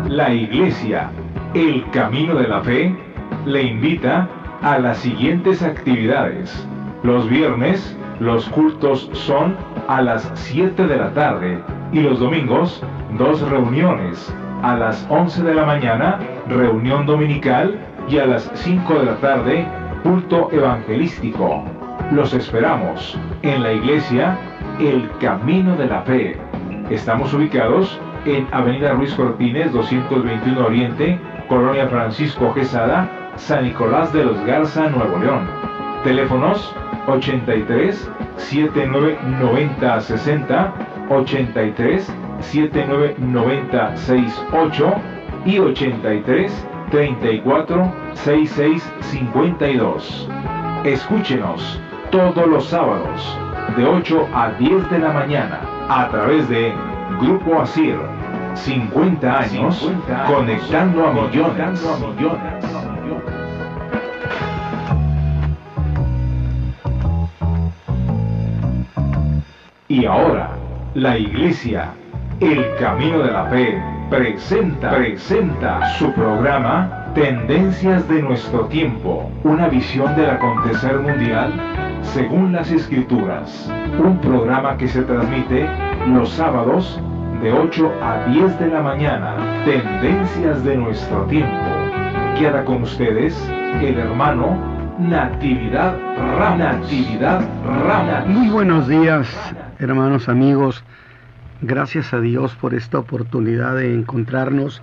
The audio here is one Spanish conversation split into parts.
La Iglesia, el Camino de la Fe, le invita a las siguientes actividades. Los viernes, los cultos son a las 7 de la tarde y los domingos, 2 reuniones. A las 11 de la mañana, reunión dominical, y a las 5 de la tarde, culto evangelístico. Los esperamos en la Iglesia, el Camino de la Fe. Estamos ubicados en Avenida Ruiz Cortines, 221 Oriente, Colonia Francisco Quesada, San Nicolás de los Garza, Nuevo León. Teléfonos 83 79 90 60, 83 79 90 68 y 83 34 66 52. Escúchenos todos los sábados de 8 a 10 de la mañana a través de Grupo Asir, 50 años conectando a millones. Y ahora, la Iglesia, el Camino de la Fe, presenta su programa Tendencias de nuestro tiempo, una visión del acontecer mundial según las Escrituras. Un programa que se transmite los sábados de 8 a 10 de la mañana. Tendencias de nuestro tiempo. Queda con ustedes el hermano Natividad Ramos. Muy buenos días, hermanos, amigos. Gracias a Dios por esta oportunidad de encontrarnos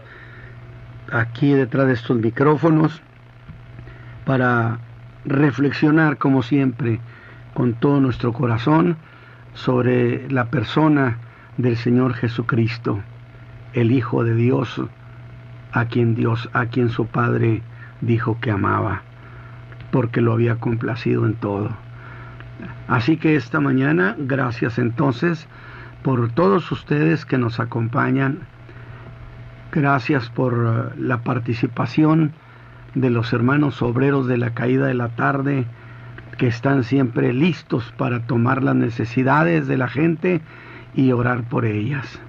aquí detrás de estos micrófonos para reflexionar, como siempre, con todo nuestro corazón sobre la persona del Señor Jesucristo, el Hijo de Dios, a quien su Padre dijo que amaba, porque lo había complacido en todo. Así que esta mañana, gracias entonces por todos ustedes que nos acompañan. Gracias por la participación de los hermanos obreros de la caída de la tarde, que están siempre listos para tomar las necesidades de la gente y orar por ellas.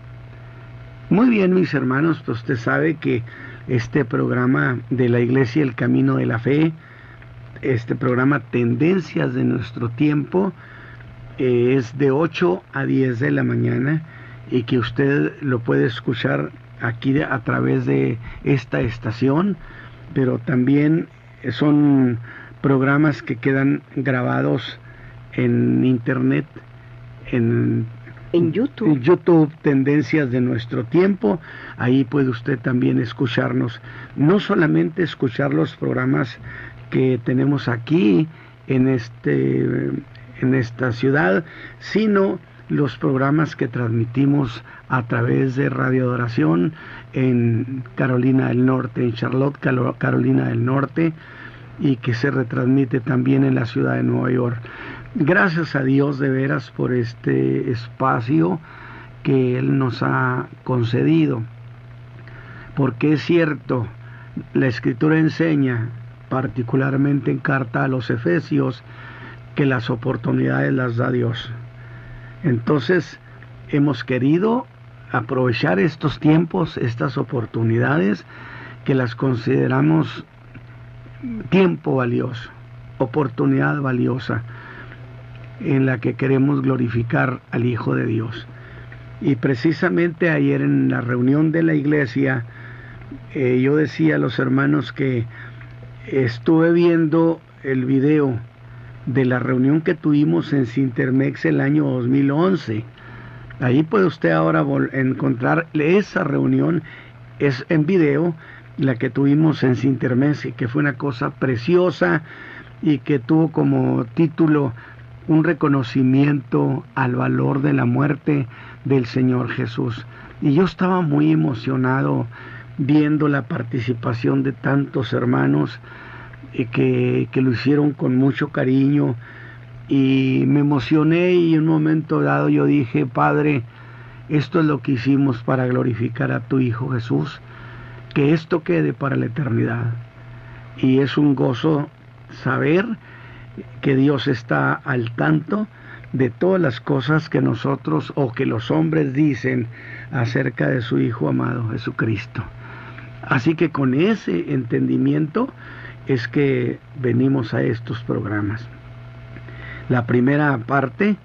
Muy bien, mis hermanos, pues usted sabe que este programa de la Iglesia, el Camino de la Fe, este programa Tendencias de nuestro tiempo, es de 8 a 10 de la mañana y que usted lo puede escuchar aquí a través de esta estación, pero también son programas que quedan grabados en internet, en YouTube, Tendencias de nuestro tiempo. Ahí puede usted también escucharnos, no solamente escuchar los programas que tenemos aquí en esta ciudad, sino los programas que transmitimos a través de Radio Adoración en Carolina del Norte, en Charlotte, Carolina del Norte, y que se retransmite también en la ciudad de Nueva York. Gracias a Dios de veras por este espacio que Él nos ha concedido, porque es cierto, la Escritura enseña, particularmente en carta a los Efesios, que las oportunidades las da Dios. Entonces, hemos querido aprovechar estos tiempos, estas oportunidades, que las consideramos tiempo valioso, oportunidad valiosa, en la que queremos glorificar al Hijo de Dios. Y precisamente ayer en la reunión de la iglesia, yo decía a los hermanos que estuve viendo el video de la reunión que tuvimos en Sintermex el año 2011. Ahí puede usted ahora encontrar esa reunión, es en video, la que tuvimos en Sintermex, que fue una cosa preciosa y que tuvo como título un reconocimiento al valor de la muerte del Señor Jesús. Y yo estaba muy emocionado viendo la participación de tantos hermanos que lo hicieron con mucho cariño, y me emocioné, y en un momento dado yo dije: Padre, esto es lo que hicimos para glorificar a tu Hijo Jesús, que esto quede para la eternidad. Y es un gozo saber que Dios está al tanto de todas las cosas que nosotros o que los hombres dicen acerca de su Hijo amado, Jesucristo. Así que con ese entendimiento es que venimos a estos programas. La primera parte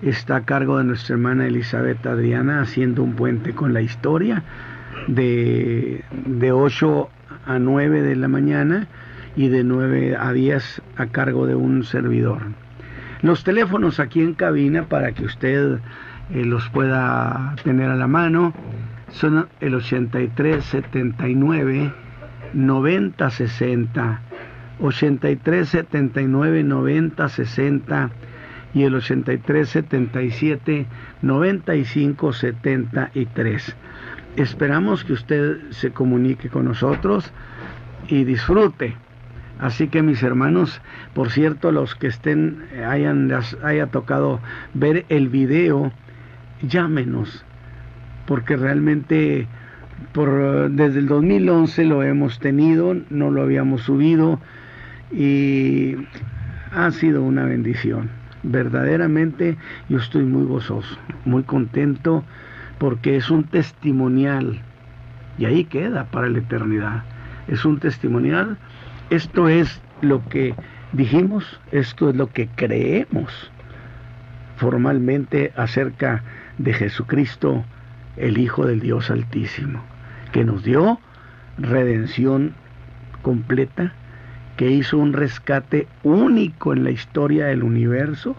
está a cargo de nuestra hermana Elizabeth Adriana, haciendo un puente con la historia de 8 a 9 de la mañana y de 9 a 10 a cargo de un servidor. Los teléfonos aquí en cabina, para que usted los pueda tener a la mano, son el 83 79 90 60, 83 79 90 60 y el 83 77 95 73. Esperamos que usted se comunique con nosotros y disfrute. Así que, mis hermanos, por cierto, los que haya tocado ver el video, llámenos, porque realmente desde el 2011 lo hemos tenido, no lo habíamos subido y ha sido una bendición. Verdaderamente yo estoy muy gozoso, muy contento, porque es un testimonial y ahí queda para la eternidad. Es un testimonial. Esto es lo que dijimos, esto es lo que creemos formalmente acerca de Jesucristo, el Hijo del Dios Altísimo, que nos dio redención completa, que hizo un rescate único en la historia del universo,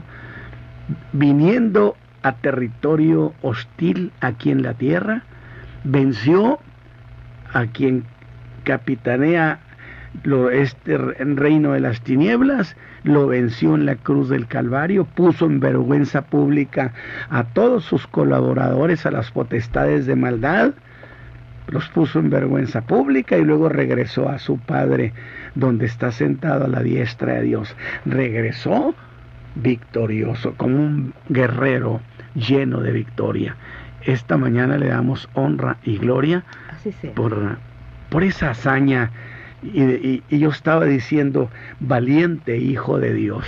viniendo a territorio hostil aquí en la tierra, venció a quien capitanea este reino de las tinieblas, lo venció en la cruz del Calvario, puso en vergüenza pública a todos sus colaboradores, a las potestades de maldad, los puso en vergüenza pública y luego regresó a su Padre, donde está sentado a la diestra de Dios. Regresó victorioso, como un guerrero lleno de victoria. Esta mañana le damos honra y gloria por esa hazaña. Y yo estaba diciendo, valiente Hijo de Dios.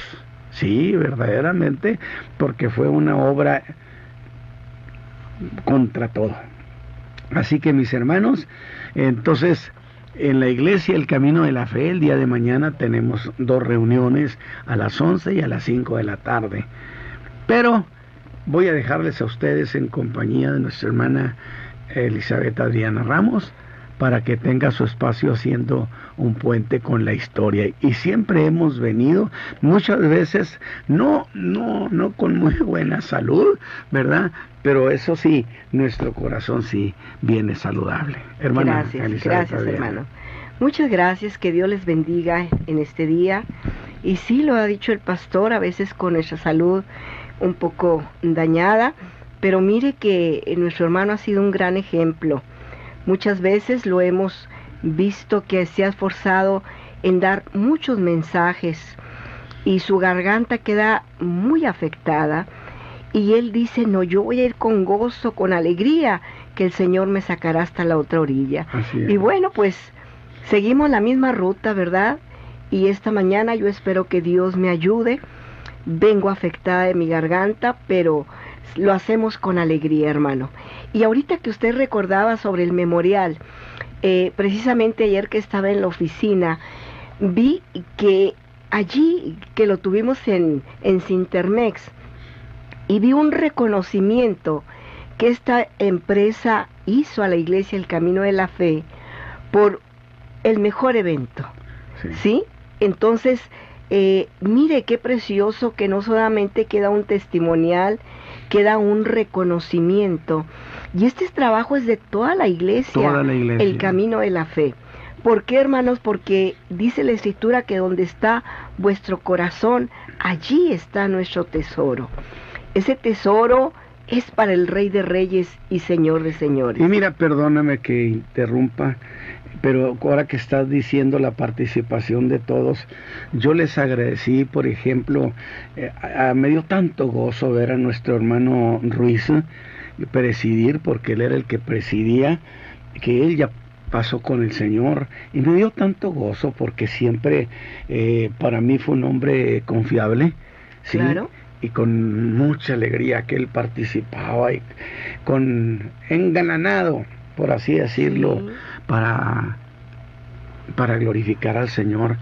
Sí, verdaderamente, porque fue una obra contra todo. Así que, mis hermanos, entonces en la iglesia El Camino de la Fe, el día de mañana tenemos 2 reuniones, a las 11 y a las 5 de la tarde. Pero voy a dejarles a ustedes en compañía de nuestra hermana Elizabeth Adriana Ramos, para que tenga su espacio haciendo un puente con la historia. Y siempre hemos venido, muchas veces, no con muy buena salud, ¿verdad? Pero eso sí, nuestro corazón sí viene saludable. Hermana, gracias hermano. Muchas gracias, que Dios les bendiga en este día. Y sí, lo ha dicho el pastor, a veces con nuestra salud un poco dañada, pero mire que nuestro hermano ha sido un gran ejemplo. Muchas veces lo hemos visto que se ha esforzado en dar muchos mensajes y su garganta queda muy afectada y él dice, no, yo voy a ir con gozo, con alegría, que el Señor me sacará hasta la otra orilla. Y bueno, pues seguimos la misma ruta, ¿verdad? Y esta mañana yo espero que Dios me ayude. Vengo afectada de mi garganta, pero lo hacemos con alegría, hermano. Y ahorita que usted recordaba sobre el memorial, precisamente ayer que estaba en la oficina, vi que allí, que lo tuvimos en Cintermex, y vi un reconocimiento que esta empresa hizo a la iglesia El Camino de la Fe por el mejor evento. ¿Sí? Entonces, mire qué precioso que no solamente queda un testimonial, queda un reconocimiento. Y este trabajo es de toda la iglesia, El Camino de la Fe. ¿Por qué, hermanos? Porque dice la Escritura que donde está vuestro corazón, allí está nuestro tesoro. Ese tesoro es para el Rey de Reyes y Señor de Señores. Y mira, perdóname que interrumpa, pero ahora que estás diciendo la participación de todos, yo les agradecí, por ejemplo, me dio tanto gozo ver a nuestro hermano Ruiz presidir, porque él era el que presidía, que él ya pasó con el Señor, y me dio tanto gozo porque siempre para mí fue un hombre confiable, ¿sí? Claro. con mucha alegría que él participaba y con engalanado, por así decirlo, Sí. para glorificar al Señor.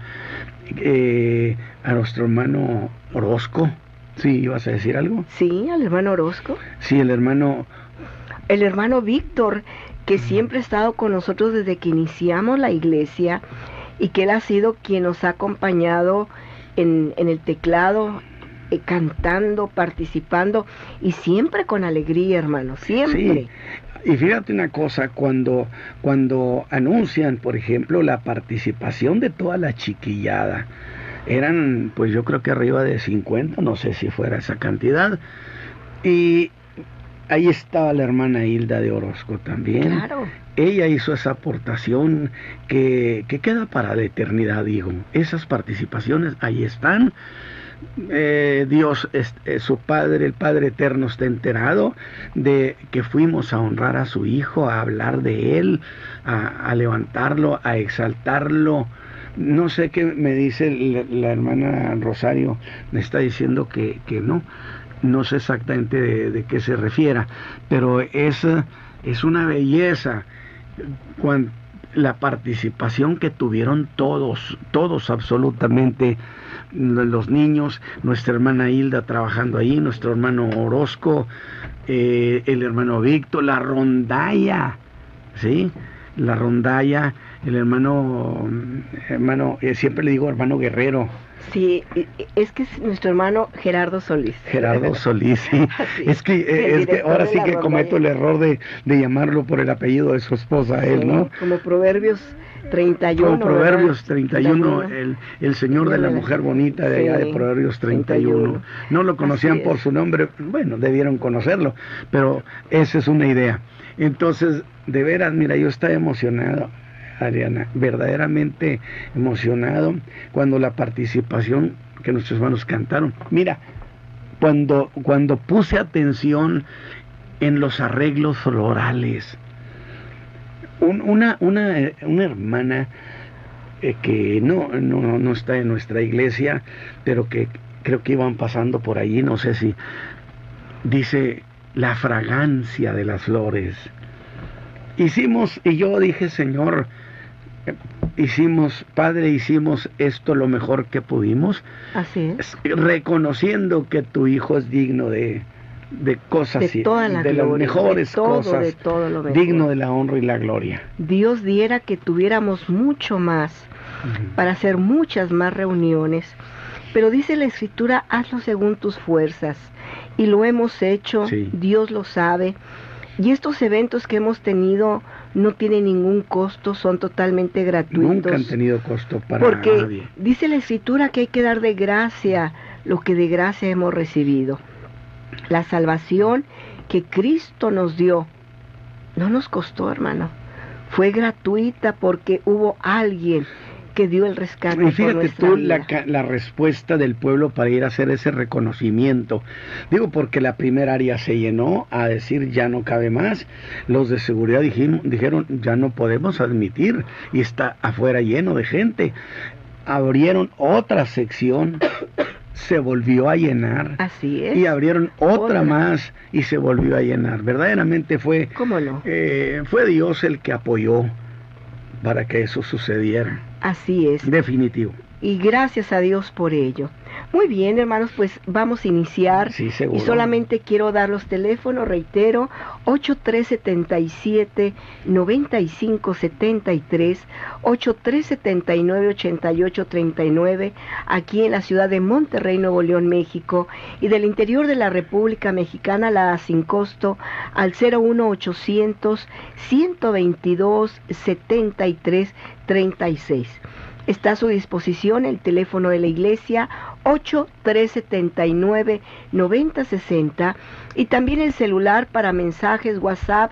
A nuestro hermano Orozco, ¿sí ibas a decir algo? Sí, al hermano Orozco. Sí, el hermano Víctor, que siempre ha estado con nosotros desde que iniciamos la iglesia y que él ha sido quien nos ha acompañado en el teclado, cantando, participando y siempre con alegría, hermano, siempre. Sí. Y fíjate una cosa, cuando anuncian, por ejemplo, la participación de toda la chiquillada, eran, pues yo creo que arriba de 50, no sé si fuera esa cantidad, y ahí estaba la hermana Hilda de Orozco también. Claro. Ella hizo esa aportación que queda para la eternidad, digo. Esas participaciones ahí están. Dios, su Padre, el Padre Eterno, está enterado de que fuimos a honrar a su Hijo, a hablar de Él, a levantarlo, a exaltarlo. No sé qué me dice la hermana Rosario, me está diciendo que no sé exactamente de qué se refiera, pero es una belleza la participación que tuvieron todos absolutamente, los niños, nuestra hermana Hilda trabajando ahí, nuestro hermano Orozco, el hermano Víctor, la rondalla, ¿sí? La rondalla, el hermano, siempre le digo hermano Guerrero. Sí, es que es nuestro hermano Gerardo Solís. Gerardo Solís, sí. Es que ahora sí que cometo el error de llamarlo por el apellido de su esposa, sí, él, ¿no? Como Proverbios 31. Como Proverbios ¿verdad? 31, el señor de la mujer bonita de allá de Proverbios 31. No lo conocían por su nombre, bueno, debieron conocerlo, pero esa es una idea. Entonces, de veras, mira, yo estaba emocionado, Adriana, verdaderamente emocionado cuando la participación que nuestros hermanos cantaron. Mira, cuando puse atención en los arreglos florales, una hermana que no está en nuestra iglesia, pero que creo que iban pasando por allí, no sé si, dice la fragancia de las flores. Y yo dije, Señor, Padre, hicimos esto lo mejor que pudimos. Así es. Reconociendo que tu Hijo es digno de cosas, de toda la de gloria, las mejores de todo, cosas, de todo lo mejor. Digno de la honra y la gloria. Dios diera que tuviéramos mucho más, para hacer muchas más reuniones, pero dice la Escritura, hazlo según tus fuerzas, y lo hemos hecho, sí. Dios lo sabe, y estos eventos que hemos tenido no tienen ningún costo, son totalmente gratuitos. Nunca han tenido costo para nadie. Porque dice la Escritura que hay que dar de gracia lo que de gracia hemos recibido. La salvación que Cristo nos dio no nos costó, hermano. Fue gratuita porque hubo alguien que dio el rescate. Y fíjate por nuestra tú vida. La respuesta del pueblo para ir a hacer ese reconocimiento. Digo, porque la primera área se llenó a decir ya no cabe más. Los de seguridad dijeron ya no podemos admitir y está afuera lleno de gente. Abrieron otra sección. Se volvió a llenar. Así es. Y abrieron otra más y se volvió a llenar. Verdaderamente fue, ¿cómo no? Fue Dios el que apoyó para que eso sucediera. Así es. Definitivo. Y gracias a Dios por ello. Muy bien, hermanos, pues vamos a iniciar. Sí, seguro. Y solamente quiero dar los teléfonos, reitero, 8377-9573, 8379-8839, aquí en la ciudad de Monterrey, Nuevo León, México, y del interior de la República Mexicana, la sin costo, al 01800-122-7336. Está a su disposición el teléfono de la iglesia 8379-9060 y también el celular para mensajes, WhatsApp,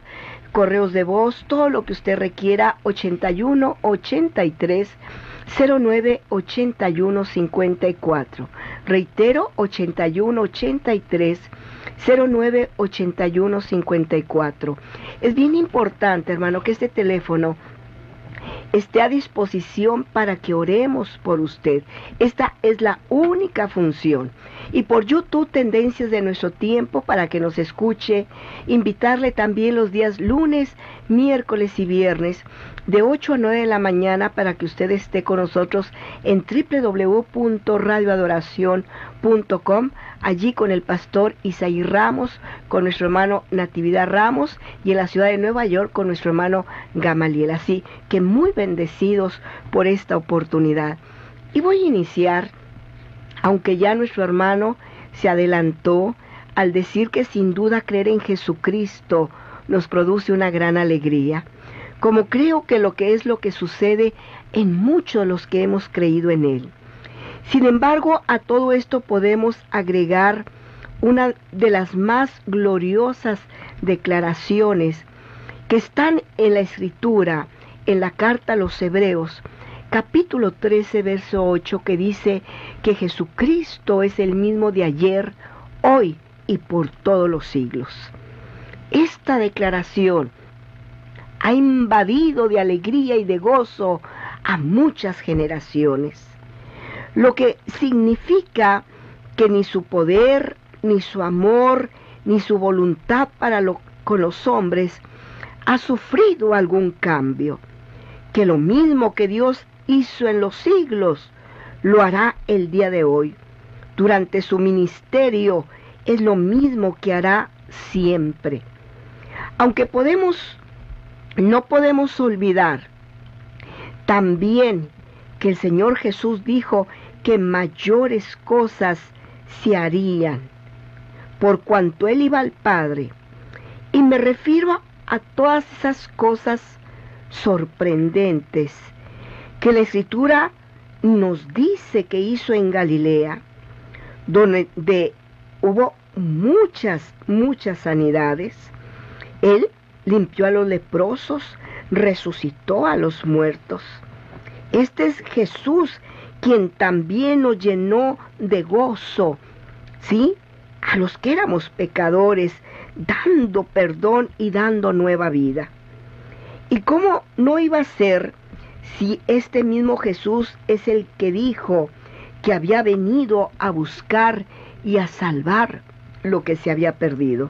correos de voz, todo lo que usted requiera, 8183-098154. Reitero, 8183-098154. Es bien importante, hermano, que este teléfono esté a disposición para que oremos por usted. Esta es la única función. Y por YouTube, Tendencias de Nuestro Tiempo, para que nos escuche, invitarle también los días lunes, miércoles y viernes, de 8 a 9 de la mañana, para que usted esté con nosotros en www.radioadoración.com, allí con el pastor Isaí Ramos, con nuestro hermano Natividad Ramos, y en la ciudad de Nueva York con nuestro hermano Gamaliel. Así que muy bendecidos por esta oportunidad. Y voy a iniciar, aunque ya nuestro hermano se adelantó al decir que sin duda creer en Jesucristo nos produce una gran alegría, como creo que lo que sucede en muchos de los que hemos creído en Él. Sin embargo, a todo esto podemos agregar una de las más gloriosas declaraciones que están en la Escritura, en la carta a los Hebreos, capítulo 13, verso 8, que dice que Jesucristo es el mismo de ayer, hoy y por todos los siglos. Esta declaración ha invadido de alegría y de gozo a muchas generaciones, lo que significa que ni su poder, ni su amor, ni su voluntad con los hombres ha sufrido algún cambio, que lo mismo que Dios hizo en los siglos, lo hará el día de hoy. Durante su ministerio es lo mismo que hará siempre. Aunque no podemos olvidar también que el Señor Jesús dijo que mayores cosas se harían por cuanto Él iba al Padre. Y me refiero a todas esas cosas sorprendentes que la Escritura nos dice que hizo en Galilea, donde hubo muchas sanidades. Él limpió a los leprosos, resucitó a los muertos. Este es Jesús quien también nos llenó de gozo, ¿sí?, a los que éramos pecadores, dando perdón y dando nueva vida. ¿Y cómo no iba a ser si este mismo Jesús es el que dijo que había venido a buscar y a salvar lo que se había perdido?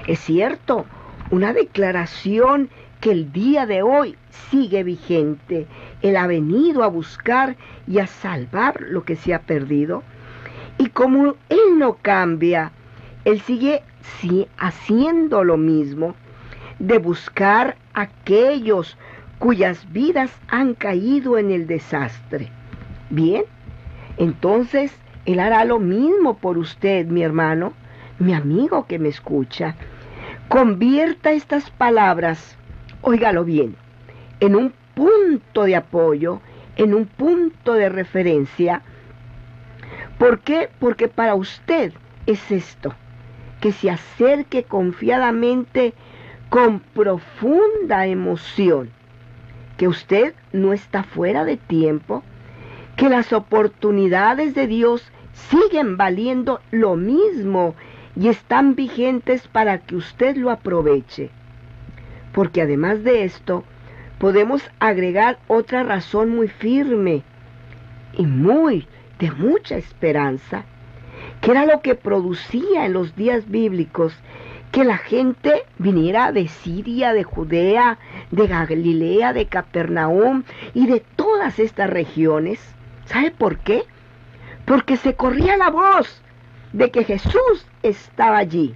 Es cierto, una declaración que el día de hoy sigue vigente. Él ha venido a buscar y a salvar lo que se ha perdido. Y como Él no cambia, Él sigue haciendo lo mismo, de buscar a aquellos cuyas vidas han caído en el desastre. Bien, entonces Él hará lo mismo por usted, mi hermano, mi amigo que me escucha. Convierta estas palabras, óigalo bien, en un punto de apoyo, en un punto de referencia. ¿Por qué? Porque para usted es esto, que se acerque confiadamente con profunda emoción, que usted no está fuera de tiempo, que las oportunidades de Dios siguen valiendo lo mismo y están vigentes para que usted lo aproveche. Porque además de esto, podemos agregar otra razón muy firme y de mucha esperanza, que era lo que producía en los días bíblicos que la gente viniera de Siria, de Judea, de Galilea, de Capernaum y de todas estas regiones. ¿Sabe por qué? Porque se corría la voz de que Jesús estaba allí,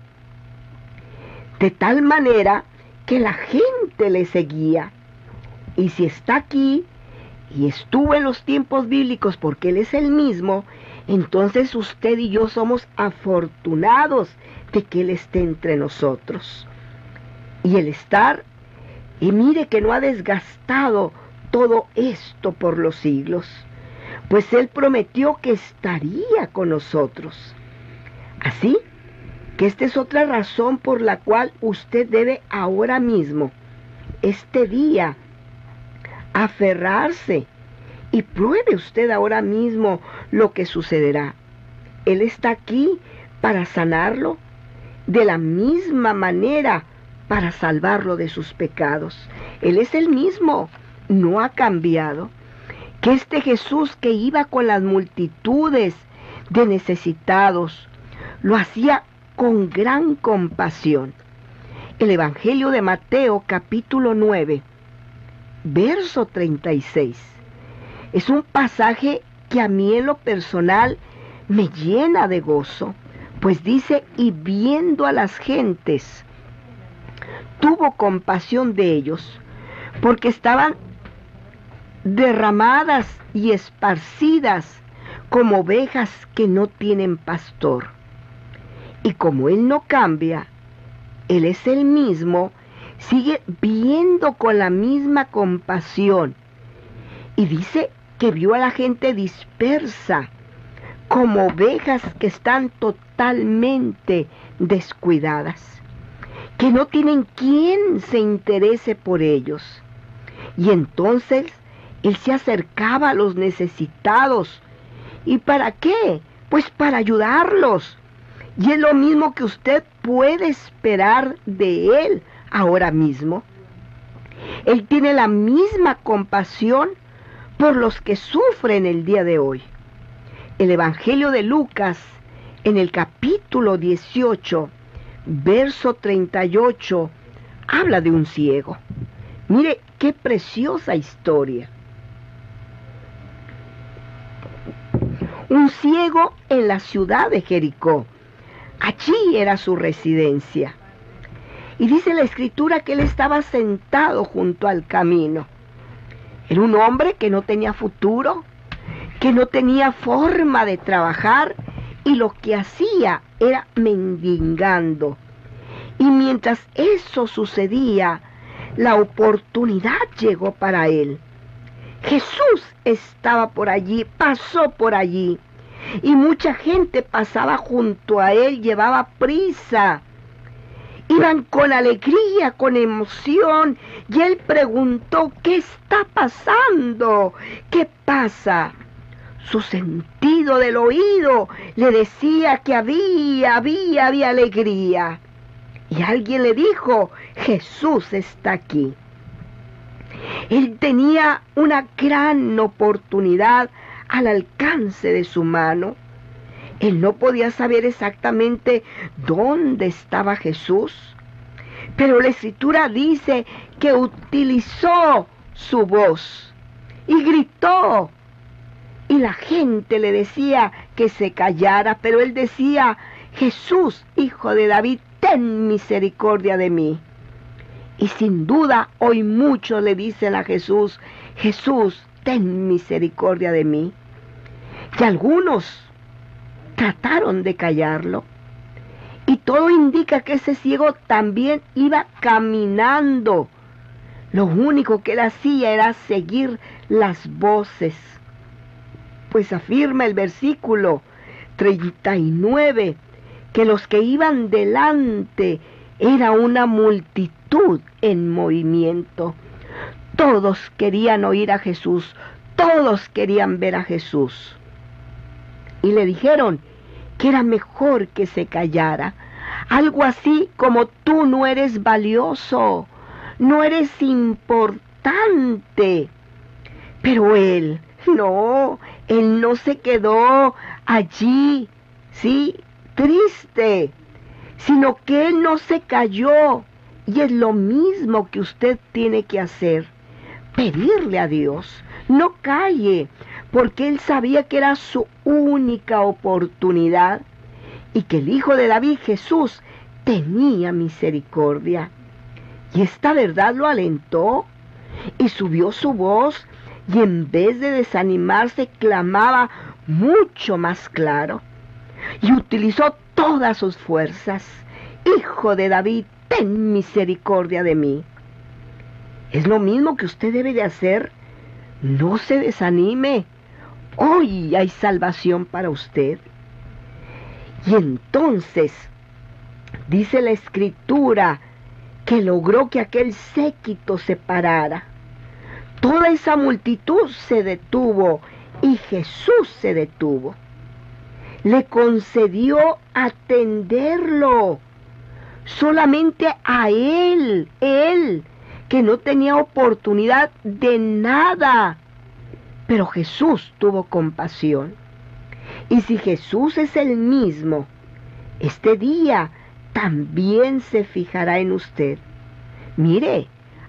de tal manera que la gente le seguía. Y si está aquí y estuvo en los tiempos bíblicos porque Él es el mismo, entonces usted y yo somos afortunados de que Él esté entre nosotros. Y el estar, y mire que no ha desgastado todo esto por los siglos, pues Él prometió que estaría con nosotros. Así que esta es otra razón por la cual usted debe ahora mismo, este día, aferrarse, y pruebe usted ahora mismo lo que sucederá. Él está aquí para sanarlo, de la misma manera para salvarlo de sus pecados. Él es el mismo no ha cambiado, que este Jesús que iba con las multitudes de necesitados, lo hacía con gran compasión. El Evangelio de Mateo, capítulo 9, verso 36, es un pasaje que a mí en lo personal me llena de gozo, pues dice, y viendo a las gentes, tuvo compasión de ellos, porque estaban derramadas y esparcidas como ovejas que no tienen pastor. Y como Él no cambia, Él es el mismo, sigue viendo con la misma compasión. Y dice que vio a la gente dispersa, como ovejas que están totalmente descuidadas, que no tienen quien se interese por ellos. Y entonces Él se acercaba a los necesitados. ¿Y para qué? Pues para ayudarlos. Y es lo mismo que usted puede esperar de Él ahora mismo. Él tiene la misma compasión por los que sufren el día de hoy. El Evangelio de Lucas, en el capítulo 18, verso 38, habla de un ciego. Mire qué preciosa historia. Un ciego en la ciudad de Jericó. Allí era su residencia. Y dice la Escritura que él estaba sentado junto al camino. Era un hombre que no tenía futuro, que no tenía forma de trabajar, y lo que hacía era mendigando. Y mientras eso sucedía, la oportunidad llegó para él. Jesús estaba por allí, pasó por allí, y mucha gente pasaba junto a él, llevaba prisa. Iban con alegría, con emoción, y él preguntó, ¿qué está pasando? ¿Qué pasa? Su sentido del oído le decía que había alegría. Y alguien le dijo, Jesús está aquí. Él tenía una gran oportunidad al alcance de su mano. Él no podía saber exactamente dónde estaba Jesús, pero la Escritura dice que utilizó su voz y gritó. Y la gente le decía que se callara, pero él decía, Jesús, Hijo de David, ten misericordia de mí. Y sin duda hoy muchos le dicen a Jesús, Jesús, ten misericordia de mí. Y algunos trataron de callarlo. Y todo indica que ese ciego también iba caminando. Lo único que él hacía era seguir las voces. Pues afirma el versículo 39 que los que iban delante era una multitud en movimiento. Todos querían oír a Jesús, todos querían ver a Jesús. Y le dijeron que era mejor que se callara. Algo así como tú no eres valioso, no eres importante. Pero él no se quedó allí, sí, triste, sino que él no se calló. Y es lo mismo que usted tiene que hacer, pedirle a Dios, no calle, porque él sabía que era su única oportunidad y que el Hijo de David, Jesús, tenía misericordia. Y esta verdad lo alentó y subió su voz y en vez de desanimarse clamaba mucho más claro y utilizó todas sus fuerzas. Hijo de David, ten misericordia de mí. Es lo mismo que usted debe de hacer. No se desanime. Hoy hay salvación para usted. Y entonces, dice la Escritura, que logró que aquel séquito se parara. Toda esa multitud se detuvo y Jesús se detuvo. Le concedió atenderlo. Solamente a él que no tenía oportunidad de nada. Pero Jesús tuvo compasión. Y si Jesús es el mismo, este día también se fijará en usted. Mire,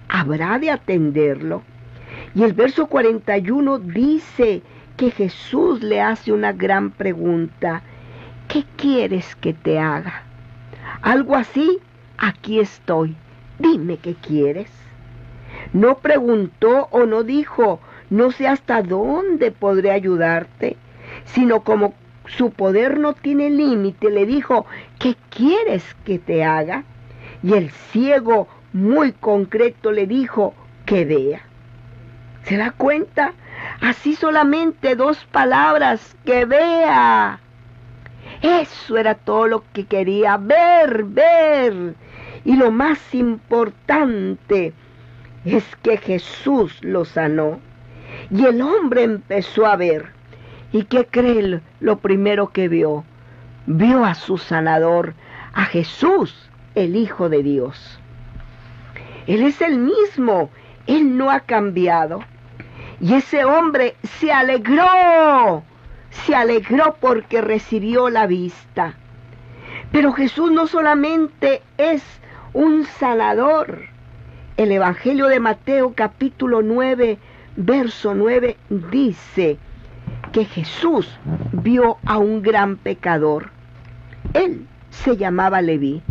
habrá de atenderlo. Y el verso 41 dice que Jesús le hace una gran pregunta. ¿Qué quieres que te haga? Algo así, aquí estoy. Dime qué quieres. No preguntó o no dijo, no sé hasta dónde podré ayudarte, sino como su poder no tiene límite, le dijo, ¿qué quieres que te haga? Y el ciego, muy concreto, le dijo, que vea. ¿Se da cuenta? Así solamente 2 palabras, que vea. Eso era todo lo que quería, ver. Y lo más importante es que Jesús lo sanó. Y el hombre empezó a ver. ¿Y qué cree lo primero que vio? Vio a su sanador, a Jesús, el Hijo de Dios. Él es el mismo, Él no ha cambiado. Y ese hombre se alegró porque recibió la vista. Pero Jesús no solamente es un sanador. El Evangelio de Mateo capítulo 9, verso 9 dice que Jesús vio a un gran pecador. Él se llamaba Leví.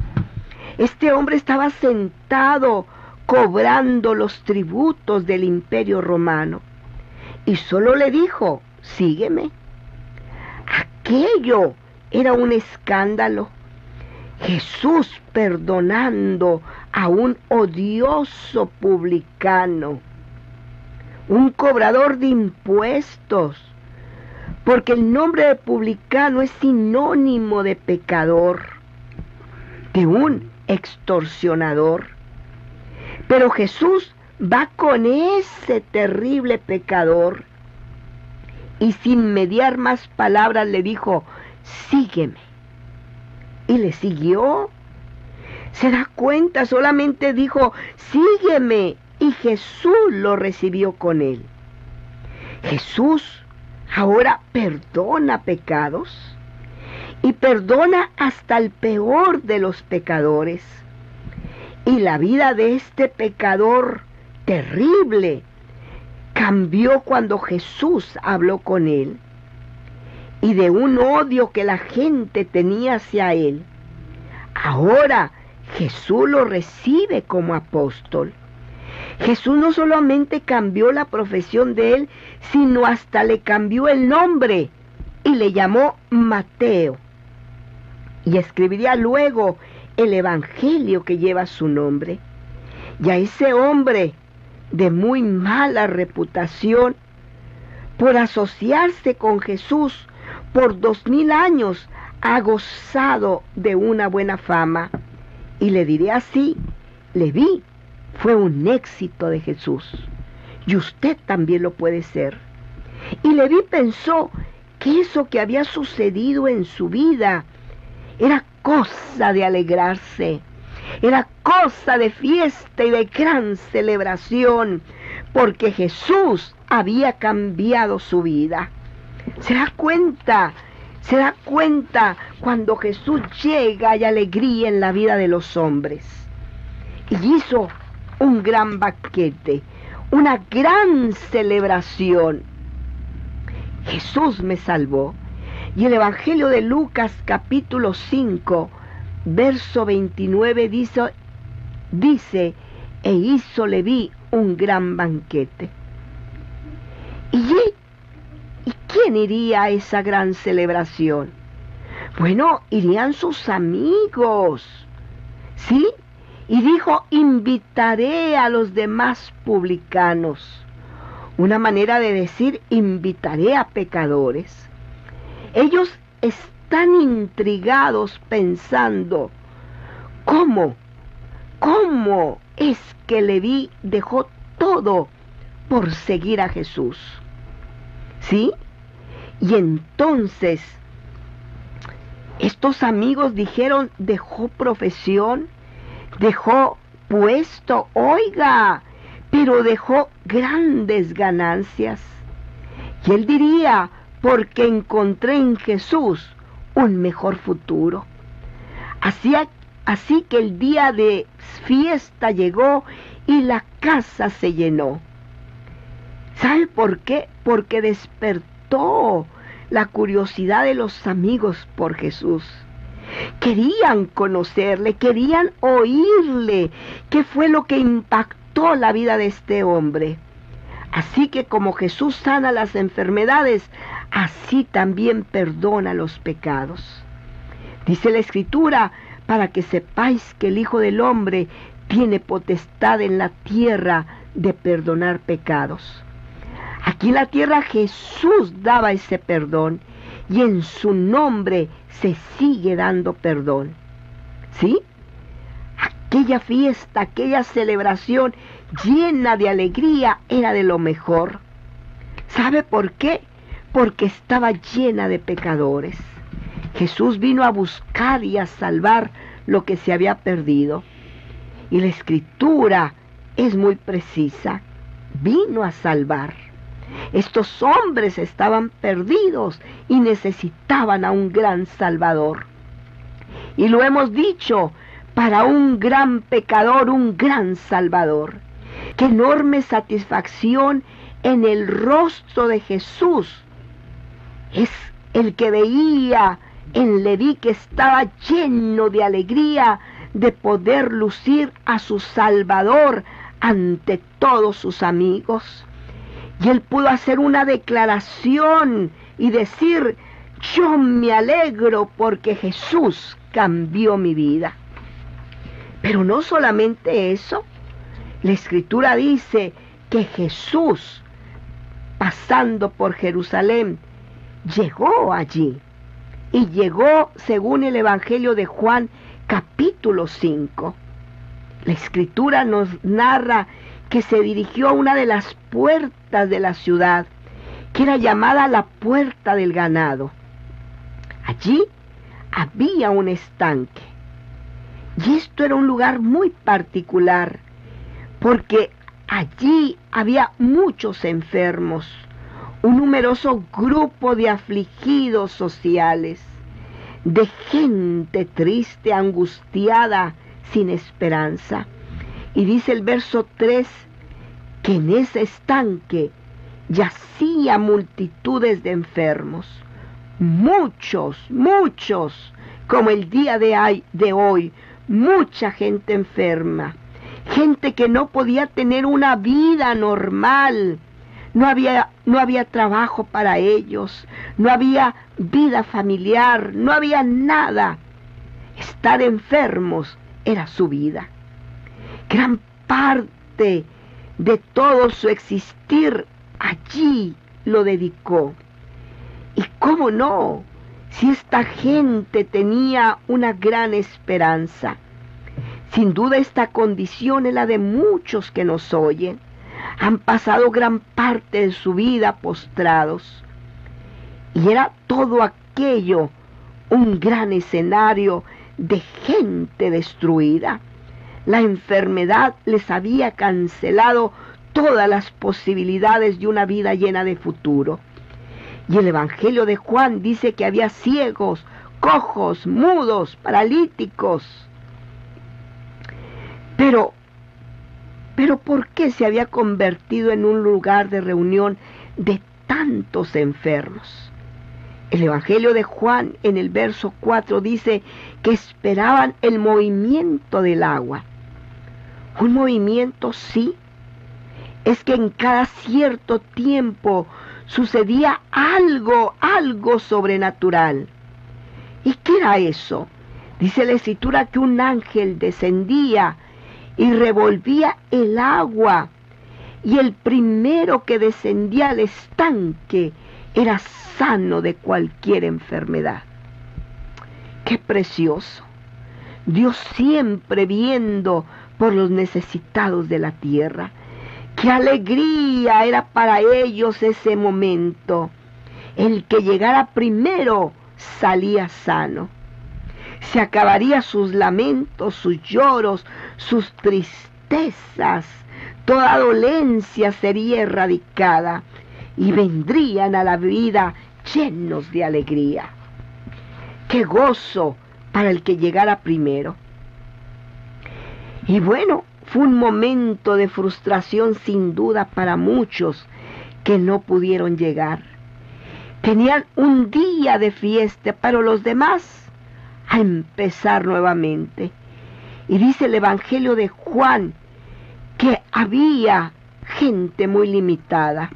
Este hombre estaba sentado cobrando los tributos del Imperio Romano. Y solo le dijo, sígueme. Aquello era un escándalo. Jesús perdonando a un odioso publicano, un cobrador de impuestos, porque el nombre de publicano es sinónimo de pecador, de un extorsionador. Pero Jesús va con ese terrible pecador y sin mediar más palabras le dijo, sígueme. Y le siguió. ¿Se da cuenta? Solamente dijo, sígueme. Y Jesús lo recibió con él. Jesús ahora perdona pecados y perdona hasta el peor de los pecadores. Y la vida de este pecador terrible cambió cuando Jesús habló con él. Y de un odio que la gente tenía hacia él, ahora Jesús lo recibe como apóstol. Jesús no solamente cambió la profesión de él, sino hasta le cambió el nombre y le llamó Mateo. Y escribiría luego el evangelio que lleva su nombre. Y a ese hombre de muy mala reputación, por asociarse con Jesús por 2000 años, ha gozado de una buena fama. Y le diré así, Leví fue un éxito de Jesús. Y usted también lo puede ser. Y Leví pensó que eso que había sucedido en su vida era cosa de alegrarse, era cosa de fiesta y de gran celebración, porque Jesús había cambiado su vida. ¿Se da cuenta? ¿Se da cuenta cuando Jesús llega hay alegría en la vida de los hombres? Y hizo un gran banquete, una gran celebración. Jesús me salvó. Y el Evangelio de Lucas capítulo 5, verso 29 dice, e hizo Leví un gran banquete. ¿Y quién iría a esa gran celebración? Bueno, irían sus amigos, ¿sí? Y dijo, invitaré a los demás publicanos. Una manera de decir, invitaré a pecadores. Ellos están intrigados pensando, ¿cómo es que Leví dejó todo por seguir a Jesús? ¿Sí? Y entonces, estos amigos dijeron, dejó profesión, dejó impuesto, oiga, pero dejó grandes ganancias. Y él diría, porque encontré en Jesús un mejor futuro. Así que el día de fiesta llegó y la casa se llenó. ¿Sabe por qué? Porque despertó la curiosidad de los amigos por Jesús. Querían conocerle, querían oírle. ¿Qué fue lo que impactó la vida de este hombre? Así que como Jesús sana las enfermedades, así también perdona los pecados. Dice la Escritura, para que sepáis que el Hijo del Hombre tiene potestad en la tierra de perdonar pecados. Aquí en la tierra Jesús daba ese perdón y en su nombre se sigue dando perdón. ¿Sí? Aquella fiesta, aquella celebración llena de alegría era de lo mejor. ¿Sabe por qué? Porque estaba llena de pecadores. Jesús vino a buscar y a salvar lo que se había perdido. Y la Escritura es muy precisa. Vino a salvar. Estos hombres estaban perdidos y necesitaban a un gran Salvador. Y lo hemos dicho, para un gran pecador, un gran Salvador. Qué enorme satisfacción en el rostro de Jesús. Es el que veía en Leví que estaba lleno de alegría de poder lucir a su Salvador ante todos sus amigos. Y él pudo hacer una declaración y decir, yo me alegro porque Jesús cambió mi vida. Pero no solamente eso, la Escritura dice que Jesús, pasando por Jerusalén, llegó allí. Y llegó según el Evangelio de Juan, capítulo 5. La Escritura nos narra que se dirigió a una de las puertas de la ciudad, que era llamada la Puerta del Ganado. Allí había un estanque. Y esto era un lugar muy particular, porque allí había muchos enfermos, un numeroso grupo de afligidos sociales, de gente triste, angustiada, sin esperanza. Y dice el verso 3, que en ese estanque yacía multitudes de enfermos, muchos, como el día de hoy, mucha gente enferma, gente que no podía tener una vida normal, no había trabajo para ellos, no había vida familiar, no había nada. Estar enfermos era su vida. Gran parte de todo su existir allí lo dedicó. Y cómo no, si esta gente tenía una gran esperanza. Sin duda esta condición es la de muchos que nos oyen. Han pasado gran parte de su vida postrados. Y era todo aquello un gran escenario de gente destruida. La enfermedad les había cancelado todas las posibilidades de una vida llena de futuro. Y el Evangelio de Juan dice que había ciegos, cojos, mudos, paralíticos. Pero ¿por qué se había convertido en un lugar de reunión de tantos enfermos? El Evangelio de Juan en el verso 4 dice que esperaban el movimiento del agua. Un movimiento, sí. Es que en cada cierto tiempo sucedía algo sobrenatural. ¿Y qué era eso? Dice la Escritura que un ángel descendía y revolvía el agua, y el primero que descendía al estanque era sano de cualquier enfermedad. ¡Qué precioso! Dios siempre viendo por los necesitados de la tierra. ¡Qué alegría era para ellos ese momento! El que llegara primero salía sano. Se acabaría sus lamentos, sus lloros, sus tristezas, toda dolencia sería erradicada y vendrían a la vida llenos de alegría. ¡Qué gozo para el que llegara primero! Y bueno, fue un momento de frustración sin duda para muchos que no pudieron llegar. Tenían un día de fiesta, pero los demás a empezar nuevamente. Y dice el Evangelio de Juan que había gente muy limitada.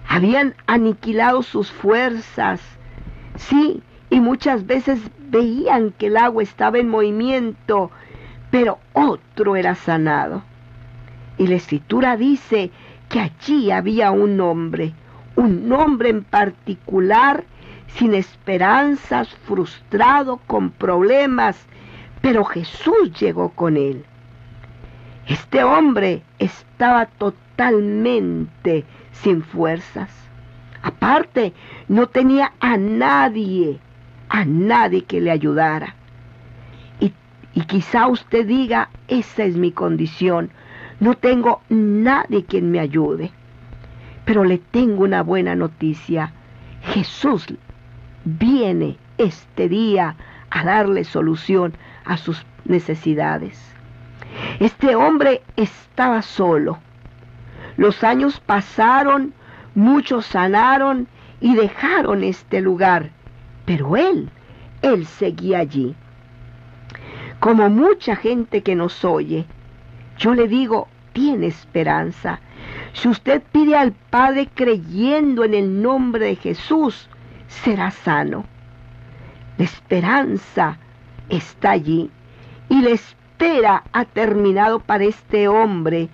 Habían aniquilado sus fuerzas, sí, y muchas veces veían que el agua estaba en movimiento, pero otro era sanado. Y la Escritura dice que allí había un hombre en particular, sin esperanzas, frustrado, con problemas, pero Jesús llegó con él. Este hombre estaba totalmente sin fuerzas. Aparte, no tenía a nadie que le ayudara. Y quizá usted diga, esa es mi condición, no tengo nadie quien me ayude. Pero le tengo una buena noticia. Jesús viene este día a darle solución a sus necesidades. Este hombre estaba solo. Los años pasaron, muchos sanaron y dejaron este lugar, pero él seguía allí. Como mucha gente que nos oye, yo le digo, tiene esperanza. Si usted pide al Padre creyendo en el nombre de Jesús, será sano. La esperanza está allí y la espera ha terminado para este hombre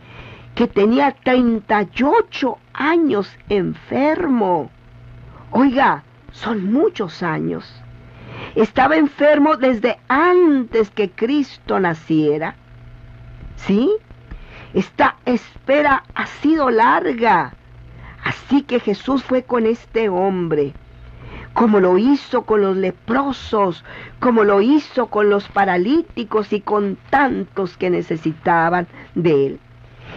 que tenía 38 años enfermo. Oiga, son muchos años. Estaba enfermo desde antes que Cristo naciera. ¿Sí? Esta espera ha sido larga. Así que Jesús fue con este hombre, como lo hizo con los leprosos, como lo hizo con los paralíticos y con tantos que necesitaban de él.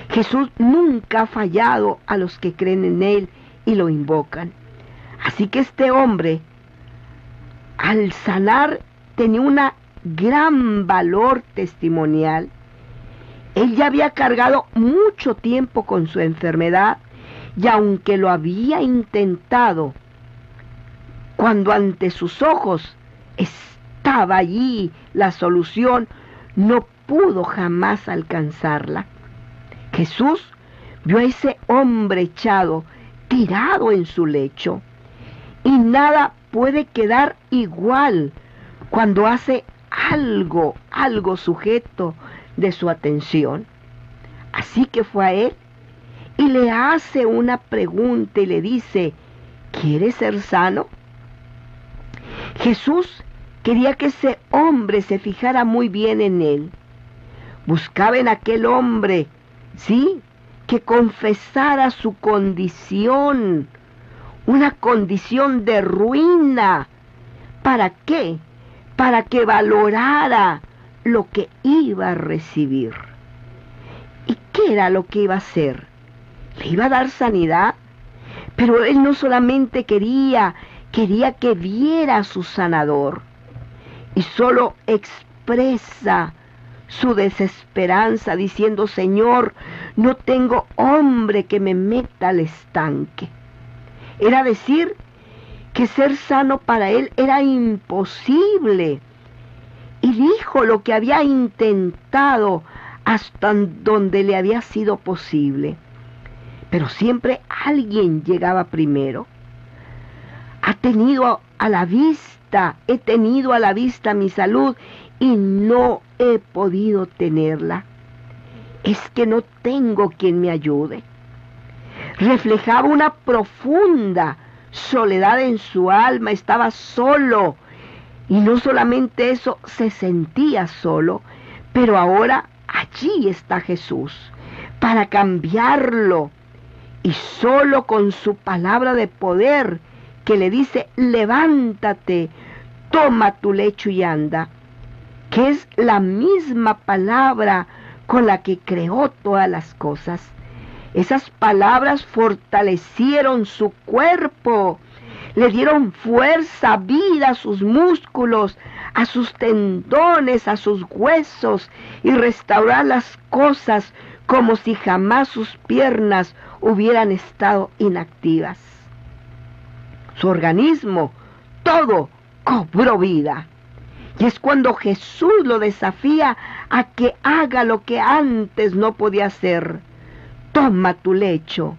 Jesús nunca ha fallado a los que creen en él y lo invocan. Así que este hombre, al sanar, tenía un gran valor testimonial. Él ya había cargado mucho tiempo con su enfermedad y aunque lo había intentado, cuando ante sus ojos estaba allí la solución, no pudo jamás alcanzarla. Jesús vio a ese hombre echado, tirado en su lecho, y nada puede quedar igual cuando hace algo sujeto de su atención. Así que fue a él y le hace una pregunta y le dice, ¿quieres ser sano? Jesús quería que ese hombre se fijara muy bien en él. Buscaba en aquel hombre, sí, que confesara su condición, una condición de ruina. ¿Para qué? Para que valorara lo que iba a recibir. ¿Y qué era lo que iba a hacer? ¿Le iba a dar sanidad? Pero él no solamente quería que viera a su sanador, y solo expresa su desesperanza diciendo, Señor, no tengo hombre que me meta al estanque. Era decir, que ser sano para él era imposible. Y dijo lo que había intentado hasta donde le había sido posible. Pero siempre alguien llegaba primero. He tenido a la vista mi salud y no he podido tenerla. Es que no tengo quien me ayude. Reflejaba una profunda soledad en su alma, estaba solo. Y no solamente eso, se sentía solo, pero ahora allí está Jesús para cambiarlo. Y solo con su palabra de poder que le dice, levántate, toma tu lecho y anda. que es la misma palabra con la que creó todas las cosas. Esas palabras fortalecieron su cuerpo, le dieron fuerza, vida a sus músculos, a sus tendones, a sus huesos, y restaurar las cosas como si jamás sus piernas hubieran estado inactivas. Su organismo, todo cobró vida. Y es cuando Jesús lo desafía a que haga lo que antes no podía hacer. Toma tu lecho.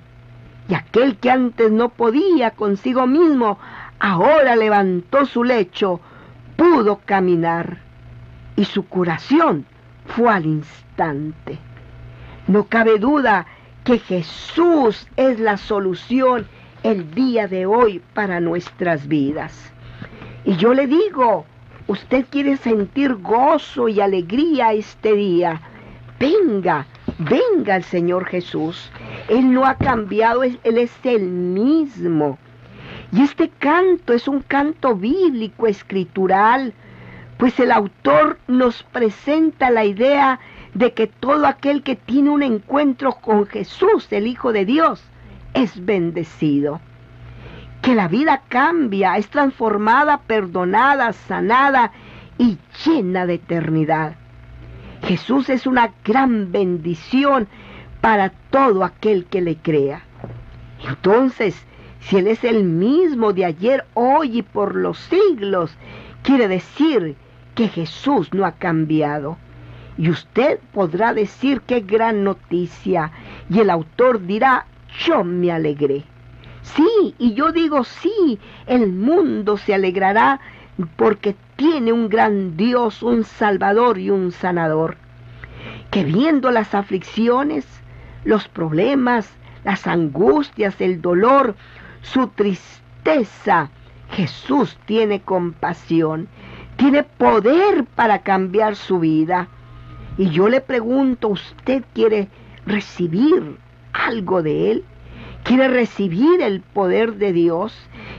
Y aquel que antes no podía consigo mismo, ahora levantó su lecho, pudo caminar. Y su curación fue al instante. No cabe duda que Jesús es la solución el día de hoy para nuestras vidas. Y yo le digo, usted quiere sentir gozo y alegría este día, venga al Señor Jesús. Él no ha cambiado, Él es el mismo. Y este canto es un canto bíblico, escritural, pues el autor nos presenta la idea de que todo aquel que tiene un encuentro con Jesús, el Hijo de Dios, es bendecido. Que la vida cambia, es transformada, perdonada, sanada y llena de eternidad. Jesús es una gran bendición para todo aquel que le crea. Entonces, si Él es el mismo de ayer, hoy y por los siglos, quiere decir que Jesús no ha cambiado. Y usted podrá decir qué gran noticia, y el autor dirá, yo me alegré. Sí, y yo digo sí, el mundo se alegrará porque tiene un gran Dios, un Salvador y un Sanador, que viendo las aflicciones, los problemas, las angustias, el dolor, su tristeza, Jesús tiene compasión, tiene poder para cambiar su vida. Y yo le pregunto, ¿usted quiere recibir algo de Él? ¿Quiere recibir el poder de Dios?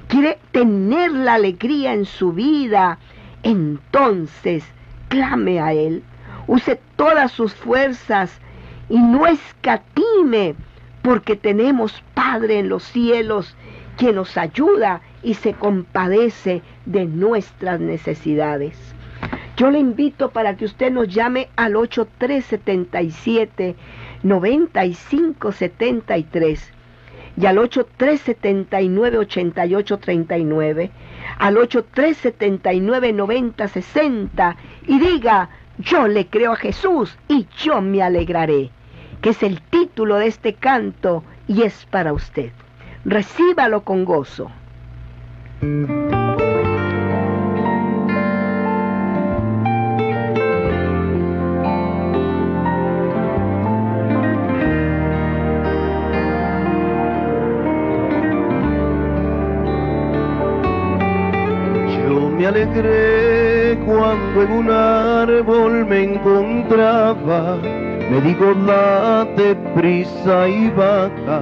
¿Quiere tener la alegría en su vida? Entonces, clame a Él. Use todas sus fuerzas y no escatime, porque tenemos Padre en los cielos que nos ayuda y se compadece de nuestras necesidades. Yo le invito para que usted nos llame al 8377-9573 y al 8379-8839, al 8379-9060 y diga, yo le creo a Jesús y yo me alegraré, que es el título de este canto y es para usted. Recíbalo con gozo. Me alegré cuando en un árbol me encontraba, me dijo date prisa y baja,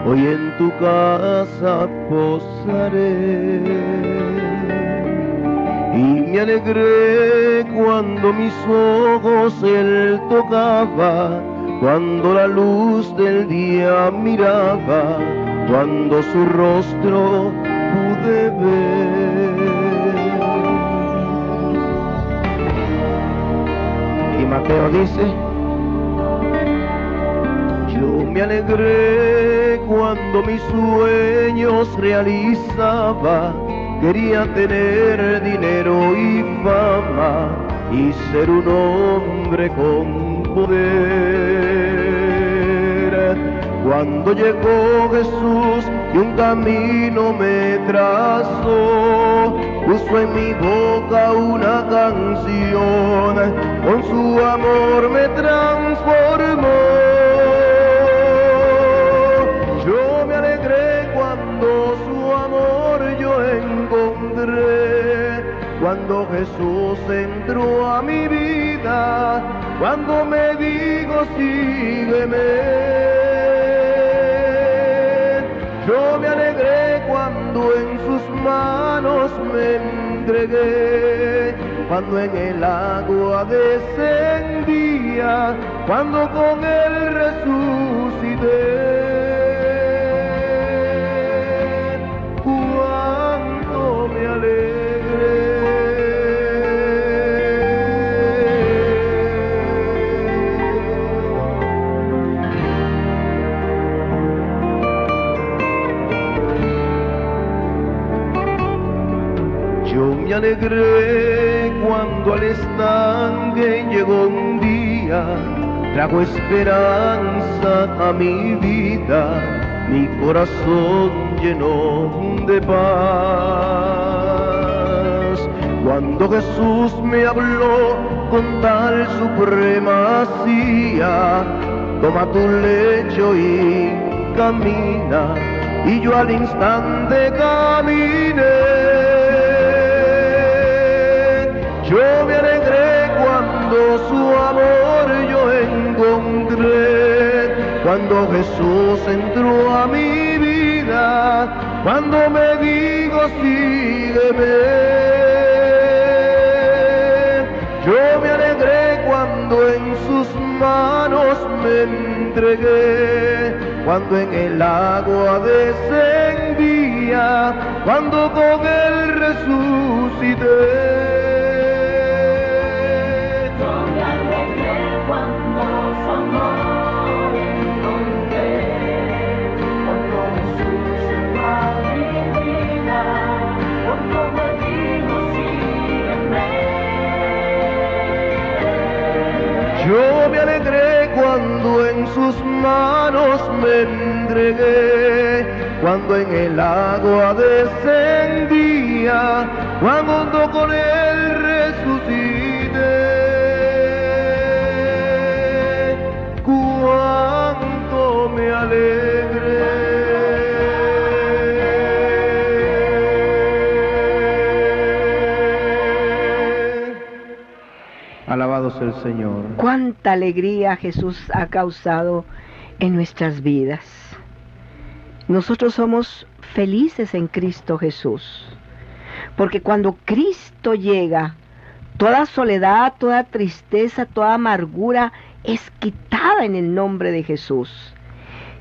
hoy en tu casa posaré. Y me alegré cuando mis ojos él tocaba, cuando la luz del día miraba, cuando su rostro pude ver. Y Mateo dice, yo me alegré cuando mis sueños realizaba, quería tener dinero y fama y ser un hombre con poder. Cuando llegó Jesús y un camino me trazó, puso en mi boca una canción, con su amor me transformó. Yo me alegré cuando su amor yo encontré, cuando Jesús entró a mi vida, cuando me dijo sígueme. Yo me alegré cuando en sus manos me entregué, cuando en el agua descendía, cuando con él resucité. Cuánto me alegré. Yo me alegré cuando al estanque llegó un día, trajo esperanza a mi vida, mi corazón llenó de paz. Cuando Jesús me habló con tal supremacía, toma tu lecho y camina, y yo al instante caminé. Yo me alegré cuando su amor yo encontré, cuando Jesús entró a mi vida, cuando me dijo sígueme. Yo me alegré cuando en sus manos me entregué, cuando en el agua descendía, cuando con él resucité. Yo me alegré cuando en sus manos me entregué, cuando en el agua descendía, cuando con él resucité. Cuánto me alegré. Alabado sea el Señor. Cuánta alegría Jesús ha causado en nuestras vidas. Nosotros somos felices en Cristo Jesús, porque cuando Cristo llega, toda soledad, toda tristeza, toda amargura es quitada en el nombre de Jesús.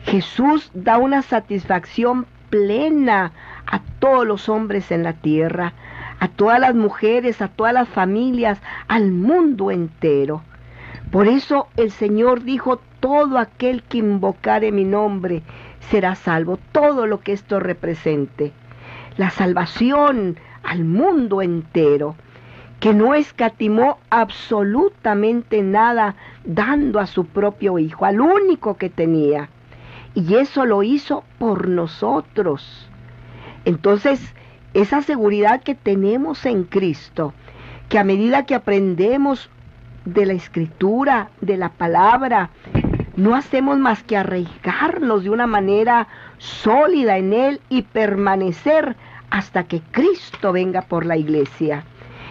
Jesús da una satisfacción plena a todos los hombres en la tierra, a todas las mujeres, a todas las familias, al mundo entero. Por eso el Señor dijo, todo aquel que invocare mi nombre será salvo. Todo lo que esto represente. La salvación al mundo entero, que no escatimó absolutamente nada, dando a su propio Hijo, al único que tenía. Y eso lo hizo por nosotros. Entonces, esa seguridad que tenemos en Cristo, que a medida que aprendemos de la Escritura, de la palabra, no hacemos más que arraigarnos de una manera sólida en Él y permanecer hasta que Cristo venga por la iglesia.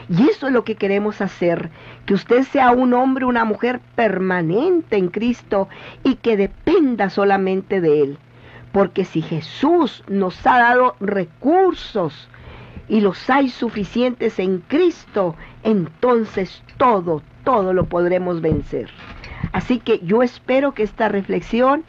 Y eso es lo que queremos hacer, que usted sea un hombre, una mujer permanente en Cristo y que dependa solamente de Él. Porque si Jesús nos ha dado recursos y los hay suficientes en Cristo, entonces todo lo podremos vencer. Así que yo espero que esta reflexión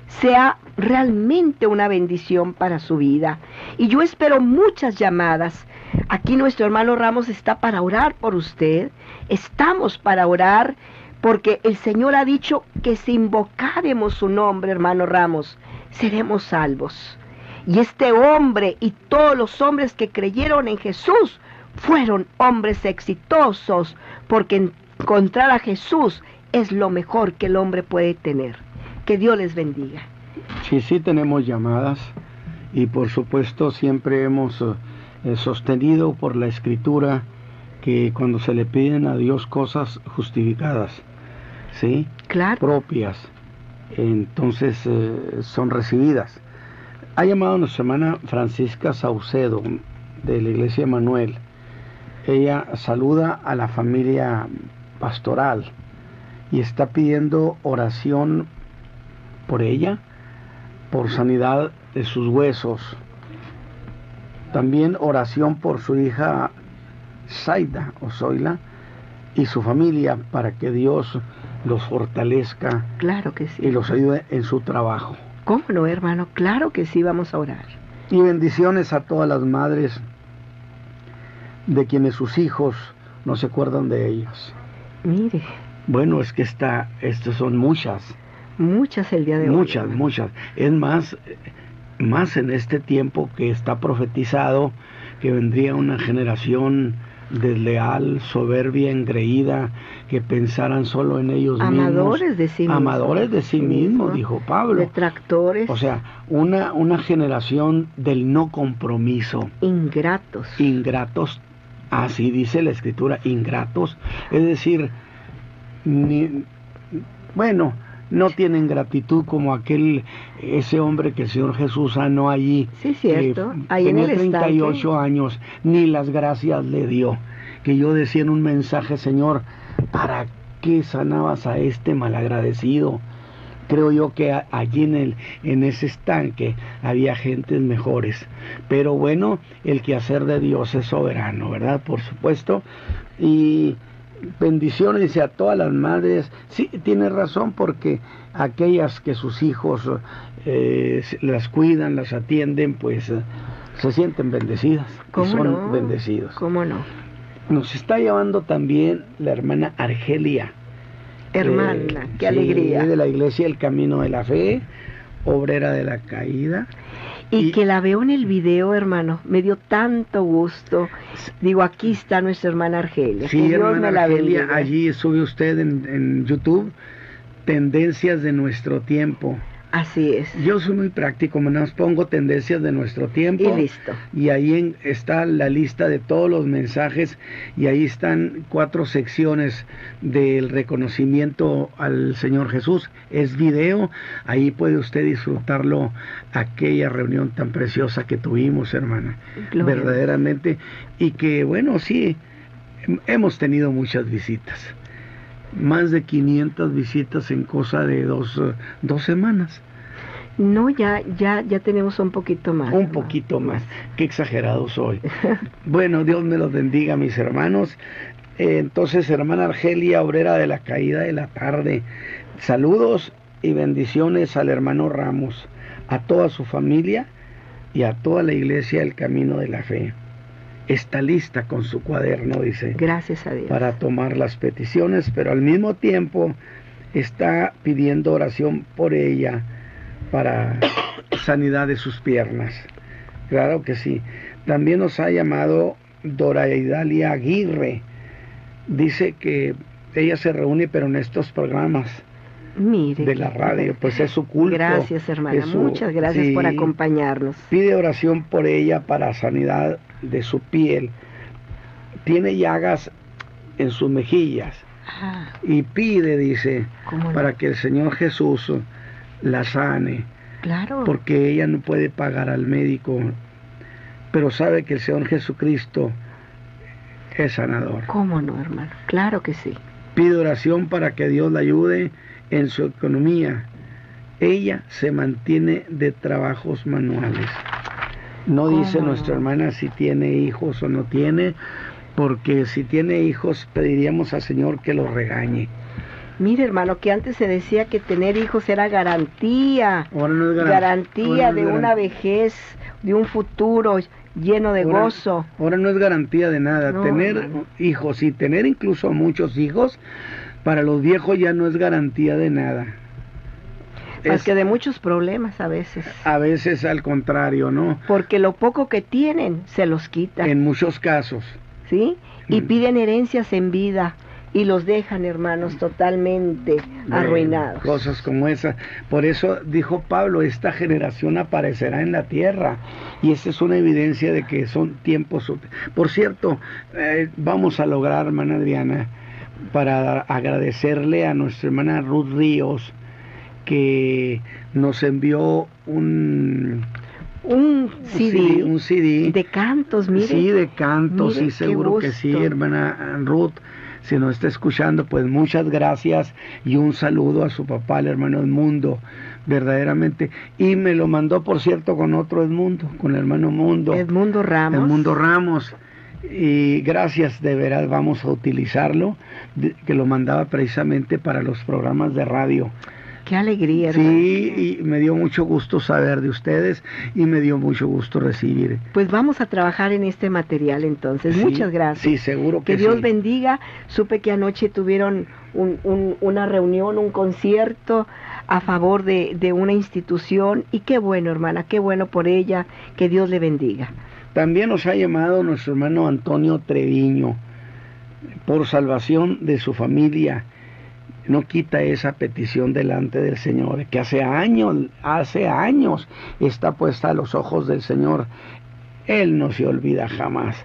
sea realmente una bendición para su vida. Y yo espero muchas llamadas. Aquí nuestro hermano Ramos está para orar por usted. Estamos para orar porque el Señor ha dicho que si invocáremos su nombre, hermano Ramos, seremos salvos. Y este hombre y todos los hombres que creyeron en Jesús fueron hombres exitosos, porque encontrar a Jesús es lo mejor que el hombre puede tener. Que Dios les bendiga. Sí tenemos llamadas y por supuesto siempre hemos sostenido por la Escritura que cuando se le piden a Dios cosas justificadas, ¿sí? Claro. Propias, entonces son recibidas. Ha llamado nuestra hermana Francisca Saucedo de la Iglesia Emanuel. Ella saluda a la familia pastoral y está pidiendo oración por ella, por sanidad de sus huesos. También oración por su hija Zaida o Zoila y su familia, para que Dios los fortalezca. Claro que sí. Y los ayude en su trabajo. ¿Cómo no, hermano? Claro que sí, vamos a orar. Y bendiciones a todas las madres de quienes sus hijos no se acuerdan de ellas. Mire. Bueno, es que estas son muchas. Muchas el día de hoy. Muchas. Es más en este tiempo que está profetizado que vendría una generación desleal, soberbia, engreída, que pensaran solo en ellos amadores mismos. Amadores de sí mismos, dijo Pablo. Detractores. O sea, una generación del no compromiso. Ingratos, así dice la Escritura, ingratos. Es decir, no tienen gratitud como ese hombre que el Señor Jesús sanó allí. Sí, cierto. Ahí tenía en el 38 estanque. años, ni las gracias le dio. Que yo decía en un mensaje, Señor, ¿para qué sanabas a este malagradecido? Creo yo que allí en ese estanque había gentes mejores. Pero bueno, el quehacer de Dios es soberano, ¿verdad? Por supuesto. Y bendiciones a todas las madres. Sí, tiene razón, porque aquellas que sus hijos las cuidan, las atienden, pues se sienten bendecidas. ¿Cómo y son no? bendecidos. ¿Cómo no? Nos está llamando también la hermana Argelia. Hermana, qué alegría. De la iglesia El Camino de la Fe, obrera de la caída. Y que la veo en el video, hermano, me dio tanto gusto. Digo, aquí está nuestra hermana Argelia. Sí, que Dios hermana me la Argelia, bendiga. allí sube usted en YouTube, Tendencias de Nuestro Tiempo. Así es. Yo soy muy práctico, nos pongo Tendencias de Nuestro Tiempo. Y listo. Y ahí está la lista de todos los mensajes, y ahí están 4 secciones del reconocimiento al Señor Jesús. Es video, ahí puede usted disfrutarlo, aquella reunión tan preciosa que tuvimos, hermana. Gloria. Verdaderamente. Y que, bueno, sí, hemos tenido muchas visitas. Más de 500 visitas en cosa de dos semanas. No, ya tenemos un poquito más. Un poquito más. Qué exagerado soy. Bueno, Dios me los bendiga, mis hermanos. Entonces, hermana Argelia, obrera de la caída de la tarde. Saludos y bendiciones al hermano Ramos, a toda su familia y a toda la iglesia del Camino de la Fe. Está lista con su cuaderno, dice. Gracias a Dios. Para tomar las peticiones, pero al mismo tiempo está pidiendo oración por ella, para sanidad de sus piernas. Claro que sí. También nos ha llamado Dora Idalia Aguirre. Dice que ella se reúne, pero en estos programas. Mire, de la radio, pues es su culto. Gracias, hermana, muchas gracias por acompañarnos. Pide oración por ella para sanidad de su piel. Tiene llagas en sus mejillas. Y pide, dice, para que el Señor Jesús la sane. Claro. Porque ella no puede pagar al médico, pero sabe que el Señor Jesucristo es sanador. ¿Cómo no, hermano? Claro que sí. Pide oración para que Dios la ayude en su economía. Ella se mantiene de trabajos manuales. No dice nuestra hermana si tiene hijos o no tiene, porque si tiene hijos pediríamos al Señor que los regañe. Mire, hermano, que antes se decía que tener hijos era garantía. Ahora no es garantía de una vejez, de un futuro lleno de gozo. Ahora no es garantía de nada. No, tener hijos y tener incluso muchos hijos, para los viejos ya no es garantía de nada. Más que de muchos problemas a veces. A veces al contrario, ¿no? Porque lo poco que tienen se los quitan. En muchos casos. ¿Sí? Y piden herencias en vida y los dejan, hermanos, totalmente arruinados. Cosas como esas. Por eso dijo Pablo, esta generación aparecerá en la tierra. Y esa es una evidencia de que son tiempos. Por cierto, vamos a lograr, hermana Adriana, para agradecerle a nuestra hermana Ruth Ríos, que nos envió un CD de cantos, mire. Sí, de cantos, mire, sí, seguro que sí, hermana Ruth. Si nos está escuchando, pues muchas gracias y un saludo a su papá, el hermano Edmundo, verdaderamente. Y me lo mandó, por cierto, con otro Edmundo, con el hermano Edmundo Ramos. Edmundo Ramos. Y gracias, de veras, vamos a utilizarlo, que lo mandaba precisamente para los programas de radio. Qué alegría, hermano. Sí, y me dio mucho gusto saber de ustedes y me dio mucho gusto recibir. Pues vamos a trabajar en este material entonces. Sí, muchas gracias. Sí, seguro que Que Dios sí. bendiga. Supe que anoche tuvieron una reunión, un concierto a favor de una institución, y qué bueno, hermana, qué bueno por ella. Que Dios le bendiga. También nos ha llamado nuestro hermano Antonio Treviño por salvación de su familia. No quita esa petición delante del Señor, que hace años está puesta a los ojos del Señor. Él no se olvida jamás.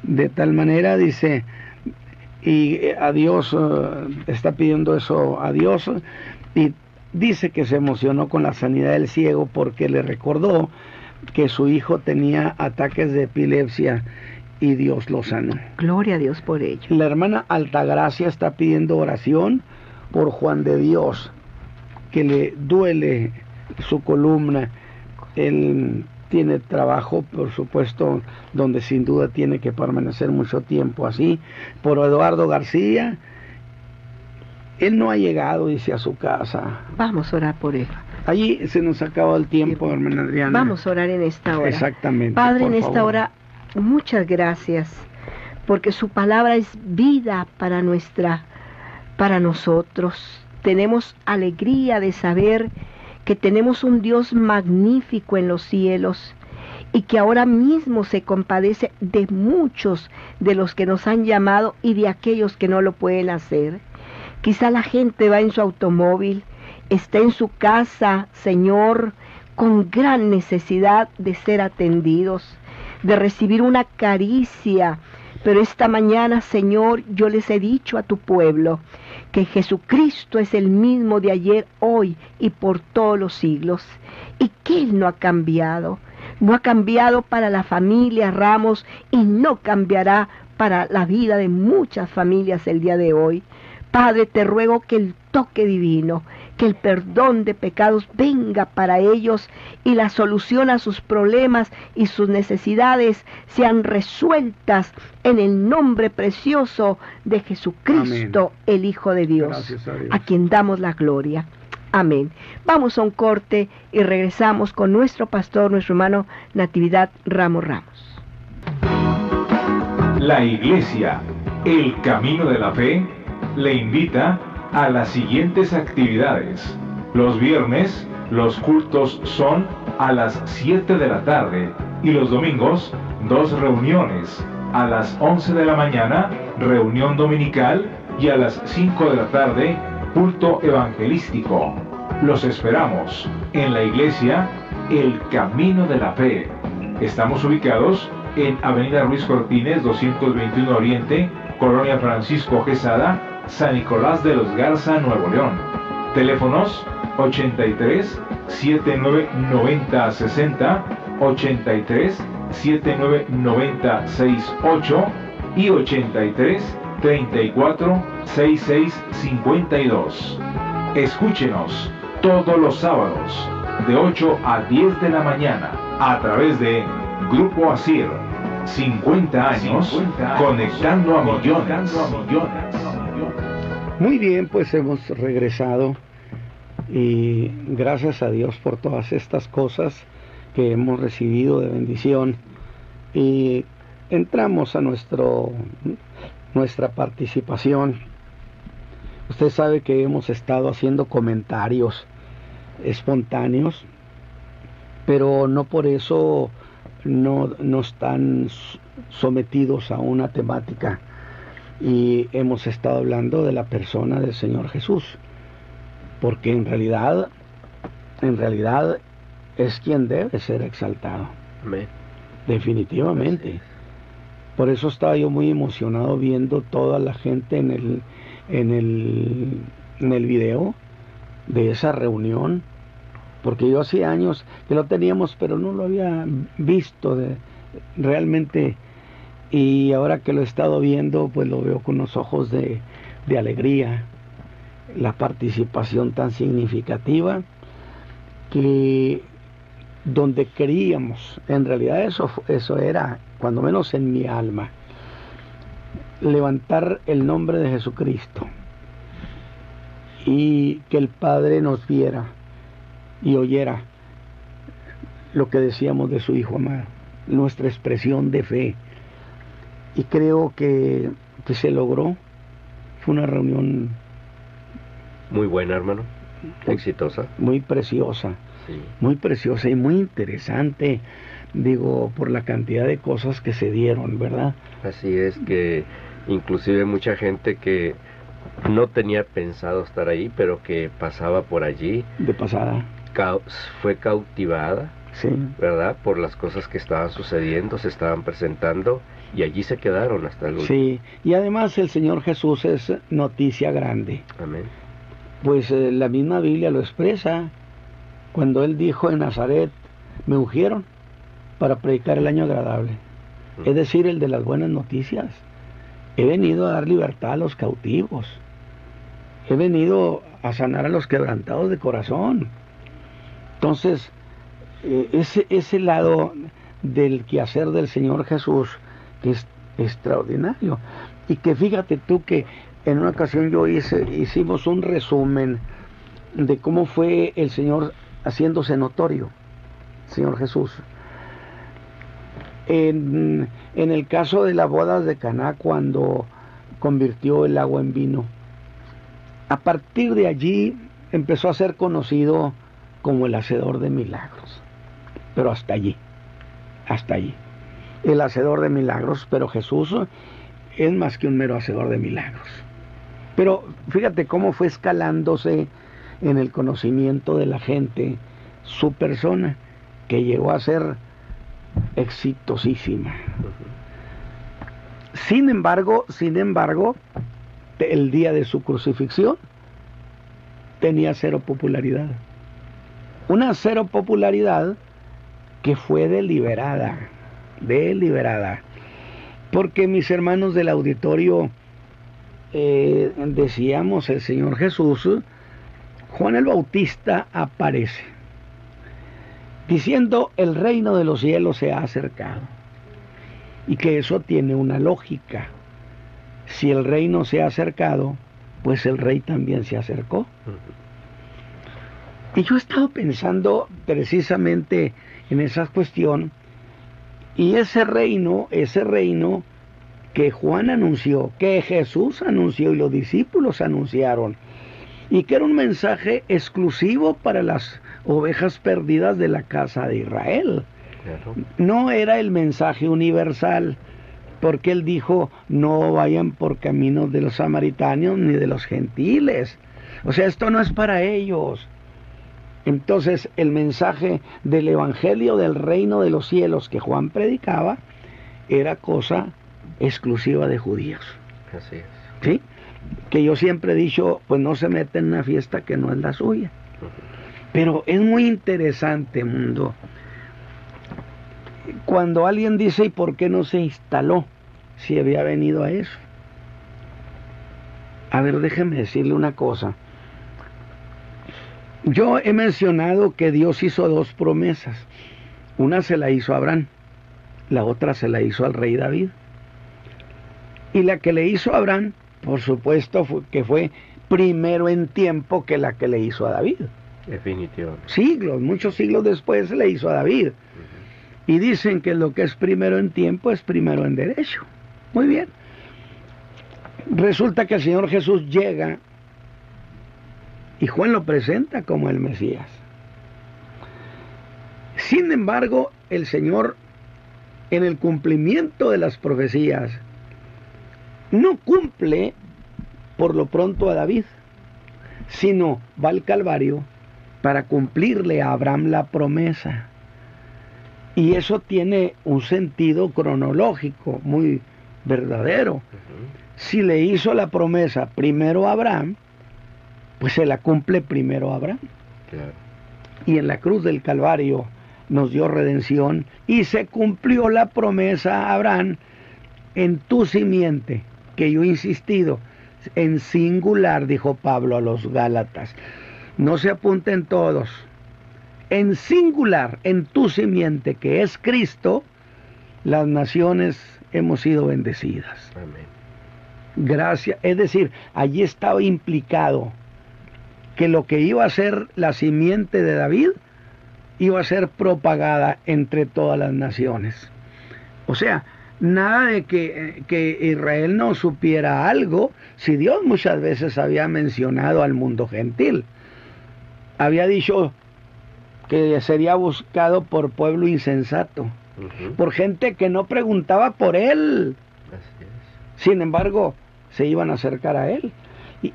De tal manera, dice, y a Dios, está pidiendo eso a Dios, y dice que se emocionó con la sanidad del ciego porque le recordó que su hijo tenía ataques de epilepsia y Dios lo sanó. Gloria a Dios por ello. La hermana Altagracia está pidiendo oración por Juan de Dios, que le duele su columna. Él tiene trabajo, por supuesto, donde sin duda tiene que permanecer mucho tiempo así. Por Eduardo García, él no ha llegado, dice, a su casa. Vamos a orar por él. Allí se nos acaba el tiempo, hermana Adriana. Vamos a orar en esta hora. Exactamente. Padre, por en esta favor. hora, muchas gracias, porque su palabra es vida para nosotros. Tenemos alegría de saber que tenemos un Dios magnífico en los cielos y que ahora mismo se compadece de muchos de los que nos han llamado y de aquellos que no lo pueden hacer. Quizá la gente va en su automóvil, está en su casa, Señor, con gran necesidad de ser atendidos, de recibir una caricia. Pero esta mañana, Señor, yo les he dicho a tu pueblo que Jesucristo es el mismo de ayer, hoy y por todos los siglos, y que Él no ha cambiado. No ha cambiado para la familia Ramos y no cambiará para la vida de muchas familias el día de hoy. Padre, te ruego que el toque divino, que el perdón de pecados venga para ellos y la solución a sus problemas y sus necesidades sean resueltas en el nombre precioso de Jesucristo, amén, el Hijo de Dios, a quien damos la gloria. Amén. Vamos a un corte y regresamos con nuestro pastor, nuestro hermano Natividad Ramos. La Iglesia, el Camino de la Fe, le invita a las siguientes actividades. Los viernes, los cultos son a las 7 de la tarde y los domingos, 2 reuniones. A las 11 de la mañana, reunión dominical, y a las 5 de la tarde, culto evangelístico. Los esperamos en la Iglesia, el Camino de la Fe. Estamos ubicados en Avenida Ruiz Cortines, 221 Oriente, Colonia Francisco Quesada, San Nicolás de los Garza, Nuevo León. Teléfonos 83 79 90 60, 83 79 90 68 y 83 34 66 52. Escúchenos todos los sábados de 8 a 10 de la mañana a través de Grupo Asir. 50 años conectando a millones. Muy bien, pues hemos regresado y gracias a Dios por todas estas cosas que hemos recibido de bendición, y entramos a nuestra participación. Usted sabe que hemos estado haciendo comentarios espontáneos, pero no por eso no están sometidos a una temática, y hemos estado hablando de la persona del Señor Jesús, porque en realidad es quien debe ser exaltado. Amén. Definitivamente. Por eso estaba yo muy emocionado viendo toda la gente en el video de esa reunión, porque yo hacía años que lo teníamos, pero no lo había visto realmente, y ahora que lo he estado viendo, pues lo veo con unos ojos de alegría, la participación tan significativa, que donde queríamos, en realidad eso era, cuando menos en mi alma, levantar el nombre de Jesucristo y que el Padre nos viera y oyera lo que decíamos de su Hijo amado, nuestra expresión de fe. Y creo que se logró. Fue una reunión muy buena, hermano, exitosa, muy preciosa, sí. Muy preciosa y muy interesante, digo, por la cantidad de cosas que se dieron, ¿verdad? Así es, que inclusive mucha gente que no tenía pensado estar ahí, pero que pasaba por allí de pasada, fue cautivada, sí, ¿verdad? Por las cosas que estaban sucediendo, se estaban presentando, y allí se quedaron hasta el último. Sí, y además el Señor Jesús es noticia grande. Amén. Pues la misma Biblia lo expresa, cuando Él dijo en Nazaret, me ungieron para predicar el año agradable, es decir, el de las buenas noticias. He venido a dar libertad a los cautivos, he venido a sanar a los quebrantados de corazón. Entonces, ese lado del quehacer del Señor Jesús, que es extraordinario, y que fíjate tú que en una ocasión hicimos un resumen de cómo fue el Señor haciéndose notorio, Señor Jesús. En el caso de las bodas de Caná, cuando convirtió el agua en vino, a partir de allí empezó a ser conocido como el hacedor de milagros, pero hasta allí, el hacedor de milagros. Pero Jesús es más que un mero hacedor de milagros. Pero fíjate cómo fue escalándose en el conocimiento de la gente su persona, que llegó a ser exitosísima. Sin embargo, el día de su crucifixión tenía cero popularidad. Una cero popularidad que fue deliberada. Porque, mis hermanos del auditorio, decíamos, el Señor Jesús, Juan el Bautista aparece diciendo, el reino de los cielos se ha acercado, y que eso tiene una lógica. Si el reino se ha acercado, pues el rey también se acercó. Y yo he estado pensando precisamente en esa cuestión, y ese reino que Juan anunció, que Jesús anunció y los discípulos anunciaron, y que era un mensaje exclusivo para las ovejas perdidas de la casa de Israel. Claro. No era el mensaje universal, porque Él dijo, no vayan por caminos de los samaritanos ni de los gentiles. O sea, esto no es para ellos. Entonces, el mensaje del evangelio del reino de los cielos que Juan predicaba era cosa exclusiva de judíos. Así es. ¿Sí? Que yo siempre he dicho, pues no se mete en una fiesta que no es la suya. Pero es muy interesante, mundo, cuando alguien dice, ¿y por qué no se instaló si había venido a eso? A ver, déjeme decirle una cosa. Yo he mencionado que Dios hizo dos promesas. Una se la hizo a Abraham, la otra se la hizo al rey David. Y la que le hizo a Abraham, por supuesto, que fue primero en tiempo que la que le hizo a David. Definitivamente. Muchos siglos después se le hizo a David. Y dicen que lo que es primero en tiempo es primero en derecho. Muy bien. Resulta que el Señor Jesús llega y Juan lo presenta como el Mesías. Sin embargo, el Señor, en el cumplimiento de las profecías, no cumple por lo pronto a David, sino va al Calvario para cumplirle a Abraham la promesa. Y eso tiene un sentido cronológico muy verdadero. Si le hizo la promesa primero a Abraham, pues se la cumple primero a Abraham. Claro. Y en la cruz del Calvario nos dio redención y se cumplió la promesa a Abraham en tu simiente, que yo he insistido, en singular, dijo Pablo a los Gálatas. No se apunten todos. En singular, en tu simiente, que es Cristo, las naciones hemos sido bendecidas. Amén. gracias, es decir, allí estaba implicado que lo que iba a ser la simiente de David iba a ser propagada entre todas las naciones. O sea, nada de que Israel no supiera algo, si Dios muchas veces había mencionado al mundo gentil. Había dicho que sería buscado por pueblo insensato, por gente que no preguntaba por él. Así es. Sin embargo, se iban a acercar a él.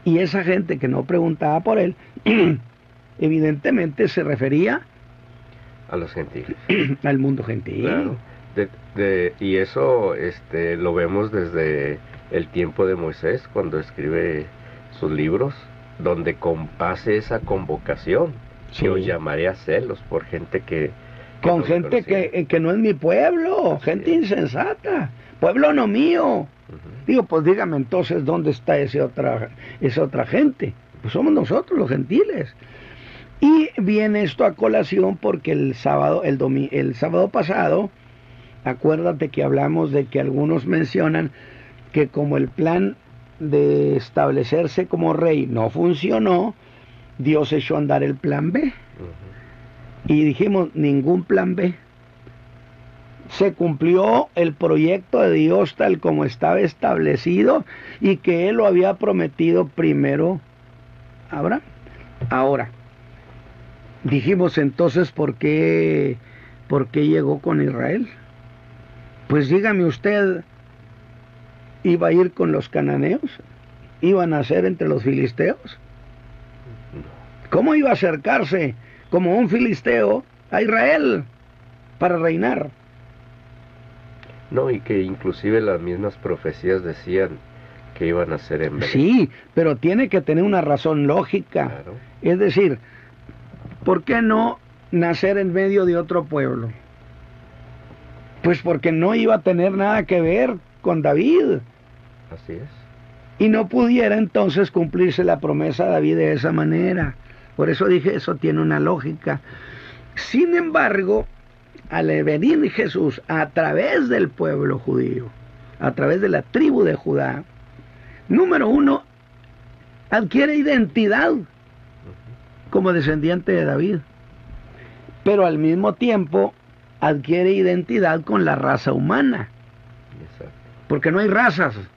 Y esa gente que no preguntaba por él, evidentemente se refería A los gentiles. al mundo gentil. Claro. Y eso lo vemos desde el tiempo de Moisés, cuando escribe sus libros, donde hace esa convocación, Sí. que os llamaré a celos por gente que Con no me gente conocía. que no es mi pueblo, gente es. insensata, pueblo no mío. Ujú. Digo, pues dígame entonces, ¿dónde está esa otra gente? Pues somos nosotros los gentiles. Y viene esto a colación porque el sábado pasado, acuérdate que hablamos de que algunos mencionan que como el plan de establecerse como rey no funcionó, Dios echó a andar el plan B. Ujú. Y dijimos, ningún plan B. Se cumplió el proyecto de Dios tal como estaba establecido y que Él lo había prometido primero a Abraham. Ahora, dijimos entonces, ¿por qué llegó con Israel? Pues dígame usted, ¿iba a ir con los cananeos? ¿Iba a nacer entre los filisteos? ¿Cómo iba a acercarse como un filisteo a Israel para reinar? No, y que inclusive las mismas profecías decían que iban a ser en Belén. Sí, pero tiene que tener una razón lógica. Claro. Es decir, ¿por qué no nacer en medio de otro pueblo? Pues porque no iba a tener nada que ver con David. Así es. Y no pudiera entonces cumplirse la promesa de David de esa manera. Por eso dije, eso tiene una lógica. Sin embargo, al venir Jesús a través del pueblo judío, a través de la tribu de Judá, número uno, adquiere identidad como descendiente de David, pero al mismo tiempo adquiere identidad con la raza humana, Exacto. porque no hay razas. Ajá.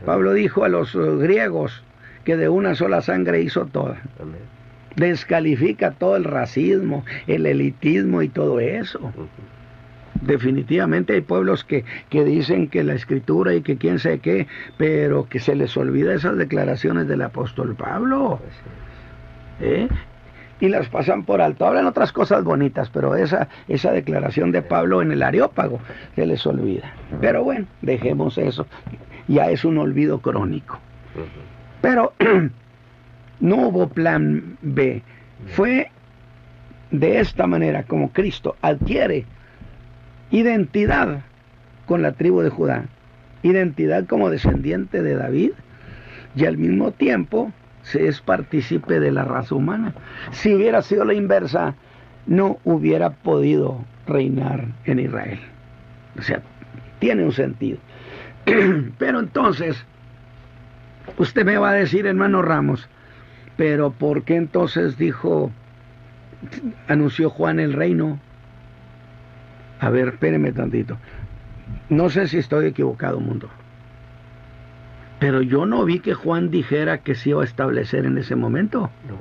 Pablo dijo a los griegos que de una sola sangre hizo toda. Amén. Descalifica todo el racismo, el elitismo y todo eso. Ujú. Definitivamente hay pueblos que dicen que la escritura y que quién sé qué, pero que se les olvida esas declaraciones del apóstol Pablo, Así es. ¿eh? Y las pasan por alto. Hablan otras cosas bonitas, pero esa declaración de Pablo en el Areópago se les olvida. Pero bueno, dejemos eso. Ya es un olvido crónico. Ujú. Pero no hubo plan B. Fue de esta manera como Cristo adquiere identidad con la tribu de Judá, identidad como descendiente de David, y al mismo tiempo se es partícipe de la raza humana. Si hubiera sido la inversa, no hubiera podido reinar en Israel. O sea, tiene un sentido. Pero entonces, usted me va a decir, hermano Ramos, pero ¿por qué entonces anunció Juan el reino? A ver, espéreme tantito. No sé si estoy equivocado, mundo, pero yo no vi que Juan dijera que se iba a establecer en ese momento. No,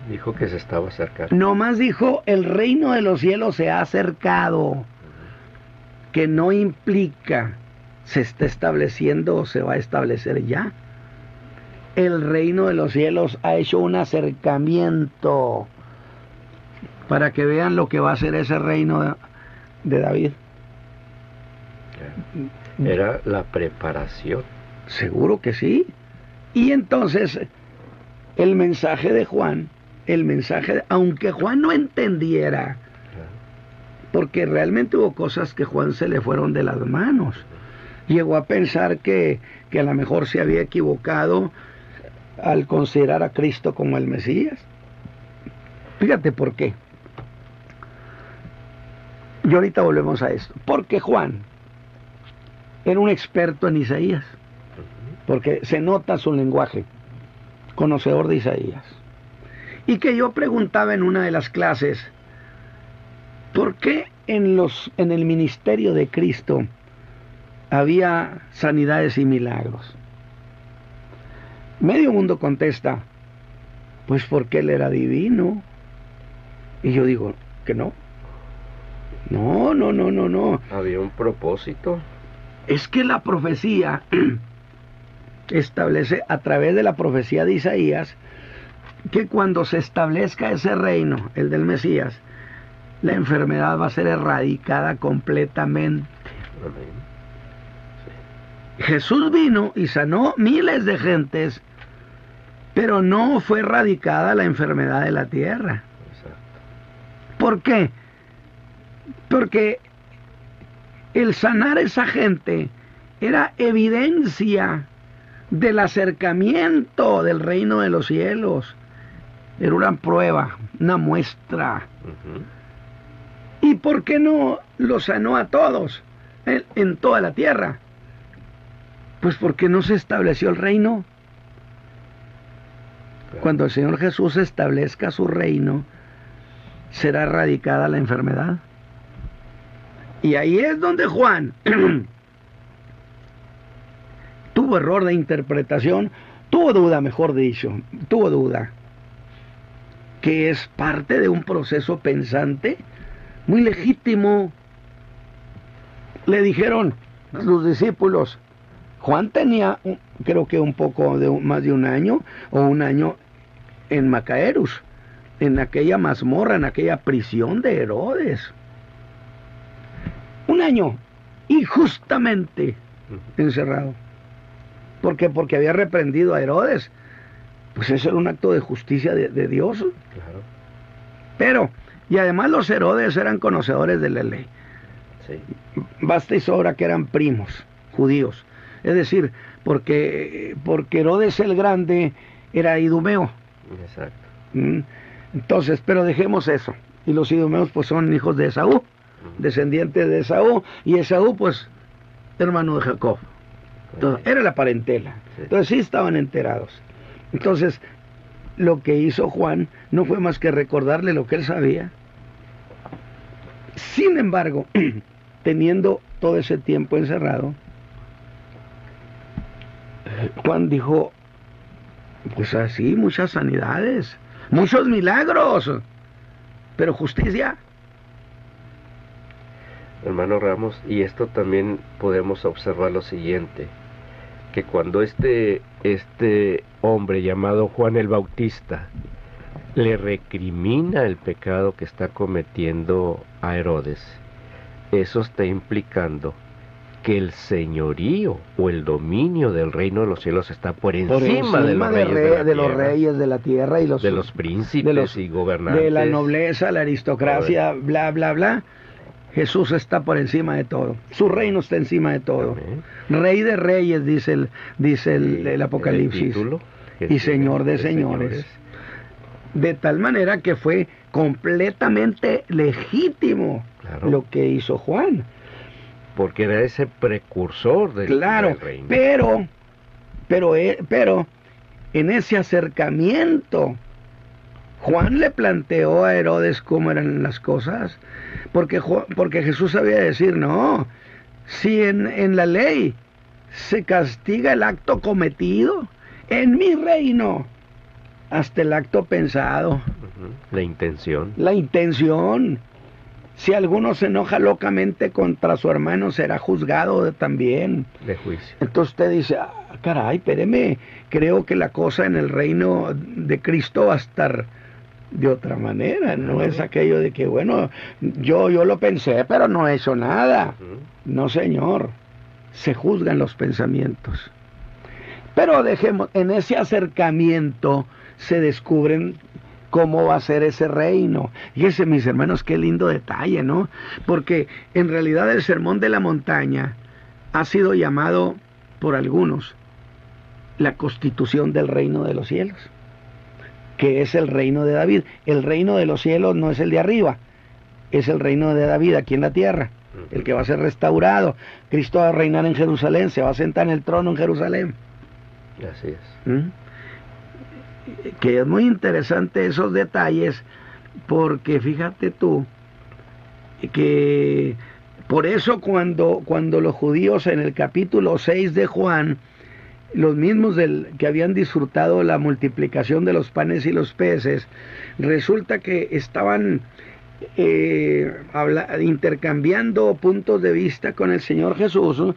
dijo que se estaba acercando. Nomás dijo, el reino de los cielos se ha acercado, que no implica se está estableciendo o se va a establecer ya. El reino de los cielos ha hecho un acercamiento para que vean lo que va a ser ese reino de David. Era la preparación. Seguro que sí. Y entonces el mensaje de Juan, aunque Juan no entendiera, porque realmente hubo cosas que Juan se le fueron de las manos, llegó a pensar que a lo mejor se había equivocado al considerar a Cristo como el Mesías. Fíjate por qué. Y ahorita volvemos a esto. Porque Juan era un experto en Isaías. porque se nota su lenguaje, conocedor de Isaías. Y que yo preguntaba en una de las clases, ¿por qué en el ministerio de Cristo había sanidades y milagros? Medio mundo contesta, pues porque Él era divino. Y yo digo, que no. No. Había un propósito. Es que la profecía establece, a través de la profecía de Isaías, que cuando se establezca ese reino, el del Mesías, la enfermedad va a ser erradicada completamente. Amén. Sí. Jesús vino y sanó miles de gentes, pero no fue erradicada la enfermedad de la tierra. Exacto. ¿Por qué? Porque el sanar a esa gente era evidencia del acercamiento del reino de los cielos. Era una prueba, una muestra. Uh-huh. ¿Y por qué no lo sanó a todos en toda la tierra? Pues porque no se estableció el reino. Claro. Cuando el Señor Jesús establezca su reino, será erradicada la enfermedad. Y ahí es donde Juan tuvo error de interpretación, tuvo duda, mejor dicho, tuvo duda, que es parte de un proceso pensante muy legítimo. Le dijeron los discípulos, Juan tenía, creo que un poco de más de un año, o un año en Macaerus, en aquella mazmorra, en aquella prisión de Herodes. Un año, injustamente encerrado. ¿Por qué? Porque había reprendido a Herodes. Pues eso era un acto de justicia de Dios. Claro. Pero, y además los Herodes eran conocedores de la ley. Sí. Basta y sobra que eran primos, judíos. Es decir, porque Herodes el Grande era idumeo. Exacto. Entonces, pero dejemos eso. Y los idumeos pues son hijos de Esaú, descendientes de Esaú, y Esaú pues hermano de Jacob. Entonces, era la parentela. Sí. Entonces sí estaban enterados. Entonces, lo que hizo Juan no fue más que recordarle lo que él sabía. Sin embargo, teniendo todo ese tiempo encerrado, Juan dijo, pues así, muchas sanidades, muchos milagros, pero justicia. Hermano Ramos, y esto también podemos observar lo siguiente, que cuando este hombre llamado Juan el Bautista le recrimina el pecado que está cometiendo a Herodes, eso está implicando que el señorío o el dominio del reino de los cielos está por encima de los reyes de la tierra y de los príncipes y gobernantes, de la nobleza, la aristocracia, bla, bla, bla. Jesús está por encima de todo. Su reino está encima de todo. Amén. Rey de reyes, dice el Apocalipsis. El título, y Señor de señores. De tal manera que fue completamente legítimo, claro, lo que hizo Juan. Porque era ese precursor del reino. Pero en ese acercamiento, Juan le planteó a Herodes cómo eran las cosas, porque Jesús sabía decir, no, si en la ley se castiga el acto cometido, en mi reino, hasta el acto pensado. La intención. La intención. Si alguno se enoja locamente contra su hermano, será juzgado también. De juicio. Entonces usted dice, caray, espéreme, creo que la cosa en el reino de Cristo va a estar de otra manera. No es aquello de que, bueno, yo lo pensé, pero no he hecho nada. No, señor. Se juzgan los pensamientos. Pero dejemos, en ese acercamiento se descubren cómo va a ser ese reino. Fíjense, mis hermanos, qué lindo detalle, ¿no? Porque en realidad el sermón de la montaña ha sido llamado por algunos la constitución del reino de los cielos, que es el reino de David. El reino de los cielos no es el de arriba, es el reino de David aquí en la tierra, el que va a ser restaurado. Cristo va a reinar en Jerusalén, se va a sentar en el trono en Jerusalén. Así es. Que es muy interesante esos detalles, porque fíjate tú, que por eso cuando los judíos en el capítulo 6 de Juan, los mismos que habían disfrutado la multiplicación de los panes y los peces, resulta que estaban intercambiando puntos de vista con el Señor Jesús, ¿no?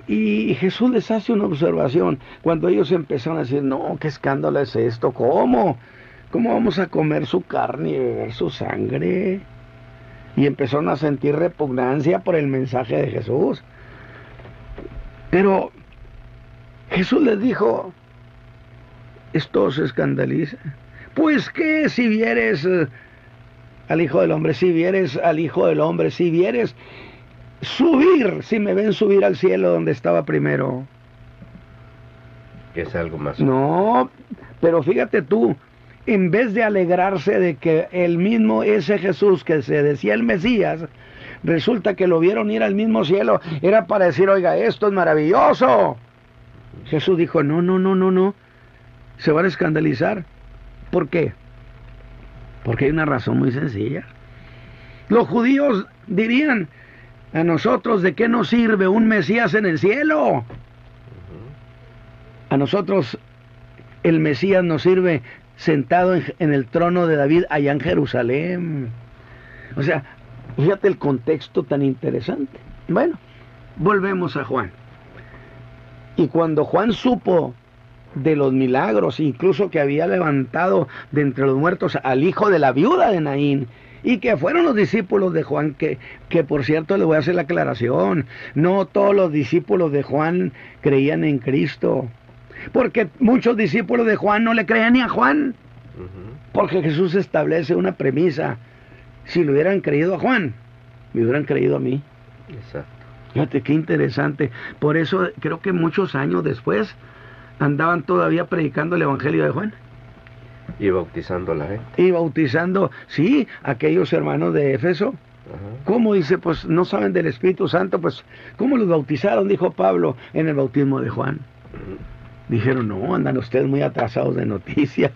Y Jesús les hace una observación cuando ellos empezaron a decir: no, qué escándalo es esto, ¿cómo vamos a comer su carne y beber su sangre? Y empezaron a sentir repugnancia por el mensaje de Jesús. Pero Jesús les dijo: esto se escandaliza. Pues que si vieres al Hijo del Hombre, si vieres al Hijo del Hombre, si vieres subir, si me ven subir al cielo donde estaba primero. Que es algo más. No, pero fíjate tú, en vez de alegrarse de que el mismo ese Jesús que se decía el Mesías, resulta que lo vieron ir al mismo cielo, era para decir: oiga, esto es maravilloso. Jesús dijo: no, se van a escandalizar. ¿Por qué? Porque hay una razón muy sencilla. Los judíos dirían: a nosotros, ¿de qué nos sirve un Mesías en el cielo? A nosotros el Mesías nos sirve sentado en el trono de David allá en Jerusalén. O sea, fíjate el contexto tan interesante. Bueno, volvemos a Juan. Y cuando Juan supo de los milagros, incluso que había levantado de entre los muertos al hijo de la viuda de Naín, y que fueron los discípulos de Juan, que por cierto le voy a hacer la aclaración, no todos los discípulos de Juan creían en Cristo, porque muchos discípulos de Juan no le creían ni a Juan, porque Jesús establece una premisa: si le hubieran creído a Juan, me hubieran creído a mí. Exacto. Fíjate qué interesante. Por eso creo que muchos años después andaban todavía predicando el Evangelio de Juan. Y bautizando a la gente. Y bautizando, sí, aquellos hermanos de Éfeso. Ajá. ¿Cómo dice? Pues no saben del Espíritu Santo, pues ¿cómo los bautizaron? Dijo Pablo en el bautismo de Juan. Dijeron: no, andan ustedes muy atrasados de noticias.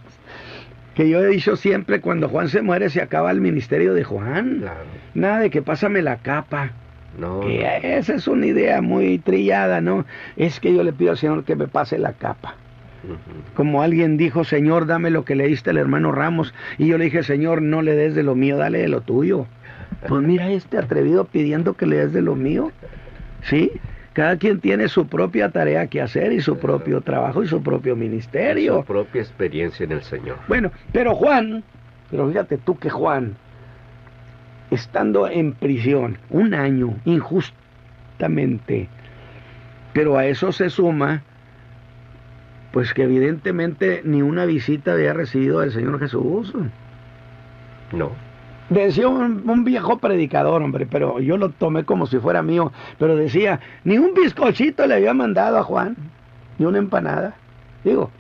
Que yo he dicho siempre, cuando Juan se muere se acaba el ministerio de Juan. Claro. Nada de que pásame la capa. No, Que esa es una idea muy trillada, ¿no? Es que yo le pido al Señor que me pase la capa. Como alguien dijo: Señor, dame lo que le diste al hermano Ramos. Y yo le dije: Señor, no le des de lo mío, dale de lo tuyo. Pues mira este atrevido pidiendo que le des de lo mío. ¿Sí? Cada quien tiene su propia tarea que hacer y su propio trabajo y su propio ministerio. Su propia experiencia en el Señor. Bueno, pero fíjate tú que Juan, estando en prisión un año injustamente, pero a eso se suma pues que evidentemente ni una visita había recibido del Señor Jesús. No. Decía un viejo predicador, hombre, pero yo lo tomé como si fuera mío, pero decía: ni un bizcochito le había mandado a Juan, ni una empanada. Digo,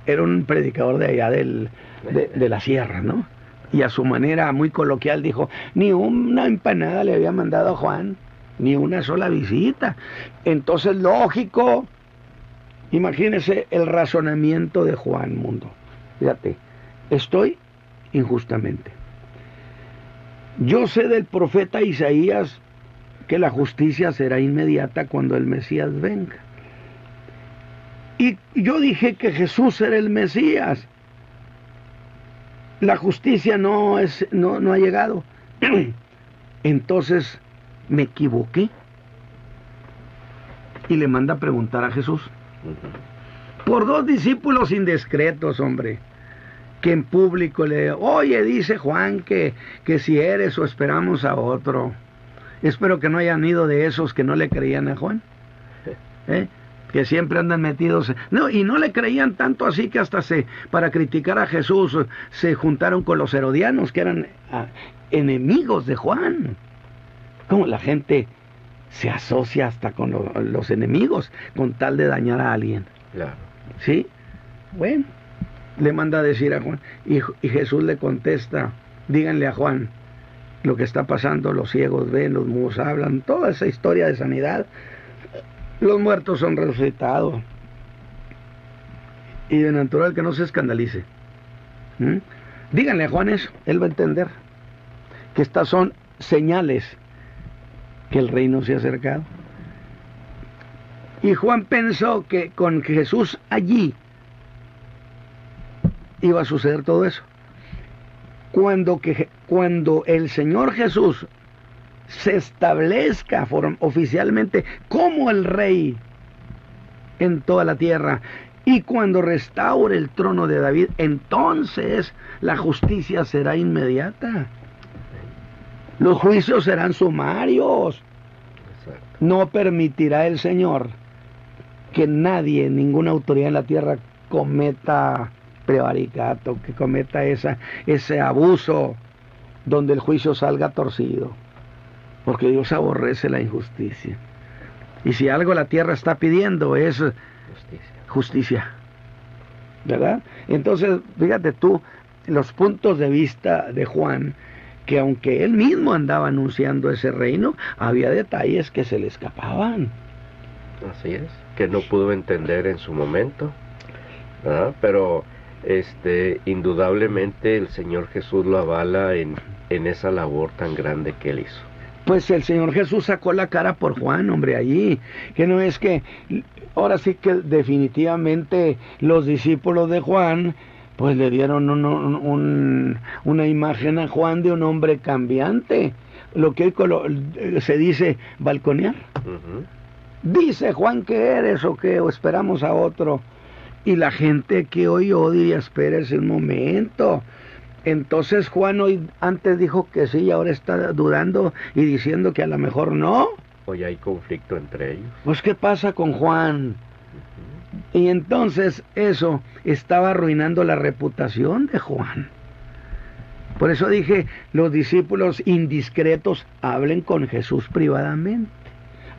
era un predicador de allá de la sierra, ¿no? Y a su manera muy coloquial dijo: ni una empanada le había mandado a Juan, ni una sola visita. Entonces, lógico, imagínense el razonamiento de Juan, mundo. Fíjate, estoy injustamente. Yo sé del profeta Isaías que la justicia será inmediata cuando el Mesías venga. Y yo dije que Jesús era el Mesías. La justicia no ha llegado. Entonces me equivoqué. Y le manda a preguntar a Jesús. Por dos discípulos indiscretos, hombre, que en público le: oye, dice Juan que si eres o esperamos a otro. Espero que no hayan ido de esos que no le creían a Juan, que siempre andan metidos. No, y no le creían tanto así que hasta para criticar a Jesús se juntaron con los herodianos, que eran enemigos de Juan. Como la gente se asocia hasta con los enemigos con tal de dañar a alguien. Claro. ¿Sí? Bueno, le manda a decir a Juan, y Jesús le contesta: díganle a Juan lo que está pasando, los ciegos ven, los mudos hablan, toda esa historia de sanidad, los muertos son resucitados, y de natural que no se escandalice. Díganle a Juan eso, él va a entender que estas son señales que el reino se ha acercado. Y Juan pensó que con Jesús allí iba a suceder todo eso. Cuando el Señor Jesús se establezca oficialmente como el Rey en toda la tierra, y cuando restaure el trono de David, entonces la justicia será inmediata. Los juicios serán sumarios. Exacto. No permitirá el Señor que nadie, ninguna autoridad en la tierra cometa prevaricato, que cometa ese abuso donde el juicio salga torcido, porque Dios aborrece la injusticia. Y si algo la tierra está pidiendo es justicia, ¿verdad? Entonces, fíjate tú, los puntos de vista de Juan, que aunque él mismo andaba anunciando ese reino, había detalles que se le escapaban. Así es, que no pudo entender en su momento, ¿verdad? Pero indudablemente el Señor Jesús lo avala en esa labor tan grande que él hizo. Pues el Señor Jesús sacó la cara por Juan, hombre, allí, que no es que, ahora sí que definitivamente los discípulos de Juan, pues le dieron una imagen a Juan de un hombre cambiante, lo que se dice balconear. Dice Juan que eres o qué, o esperamos a otro. Y la gente que oyó diría, espérese un momento. Entonces Juan hoy antes dijo que sí y ahora está dudando y diciendo que a lo mejor no. Hoy hay conflicto entre ellos. Pues ¿qué pasa con Juan? Y entonces eso estaba arruinando la reputación de Juan. Por eso dije, los discípulos indiscretos hablen con Jesús privadamente.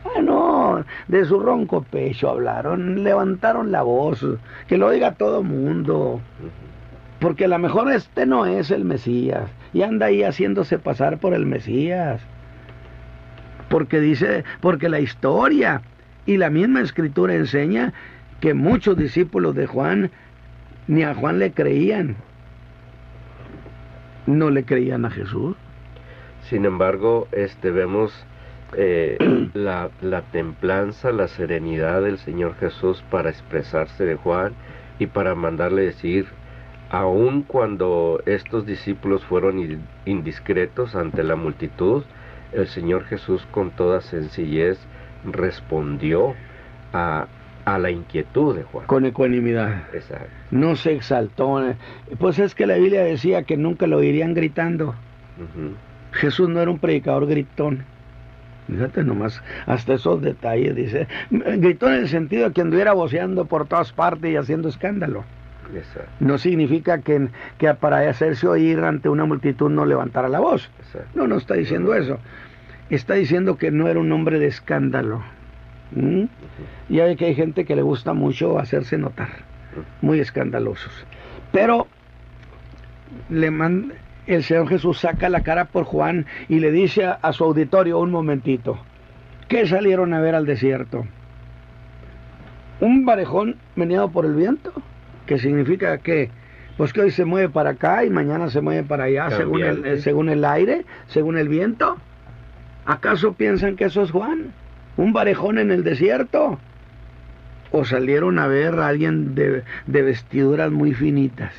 Ah, no, de su ronco pecho hablaron, levantaron la voz, que lo diga todo mundo. Porque a lo mejor no es el Mesías, y anda ahí haciéndose pasar por el Mesías. Porque la historia y la misma escritura enseña que muchos discípulos de Juan, ni a Juan le creían. No le creían a Jesús. Sin embargo, vemos la templanza, la serenidad del Señor Jesús para expresarse de Juan y para mandarle decir, aun cuando estos discípulos fueron indiscretos ante la multitud, el Señor Jesús con toda sencillez respondió a la inquietud de Juan. Con ecuanimidad. Exacto. No se exaltó. Pues es que la Biblia decía que nunca lo oirían gritando. Jesús no era un predicador gritón. Fíjate nomás, hasta esos detalles, dice. Gritó en el sentido de que anduviera voceando por todas partes y haciendo escándalo. Exacto. No significa que para hacerse oír ante una multitud no levantara la voz. Exacto. No está diciendo eso. Está diciendo que no era un hombre de escándalo. Y hay que hay gente que le gusta mucho hacerse notar, muy escandalosos. Pero el Señor Jesús saca la cara por Juan y le dice a su auditorio, un momentito, ¿qué salieron a ver al desierto? ¿Un barejón meneado por el viento? ¿Qué significa que? Pues que hoy se mueve para acá y mañana se mueve para allá, según el aire, según el viento. ¿Acaso piensan que eso es Juan? ¿Un barejón en el desierto? ¿O salieron a ver a alguien de vestiduras muy finitas?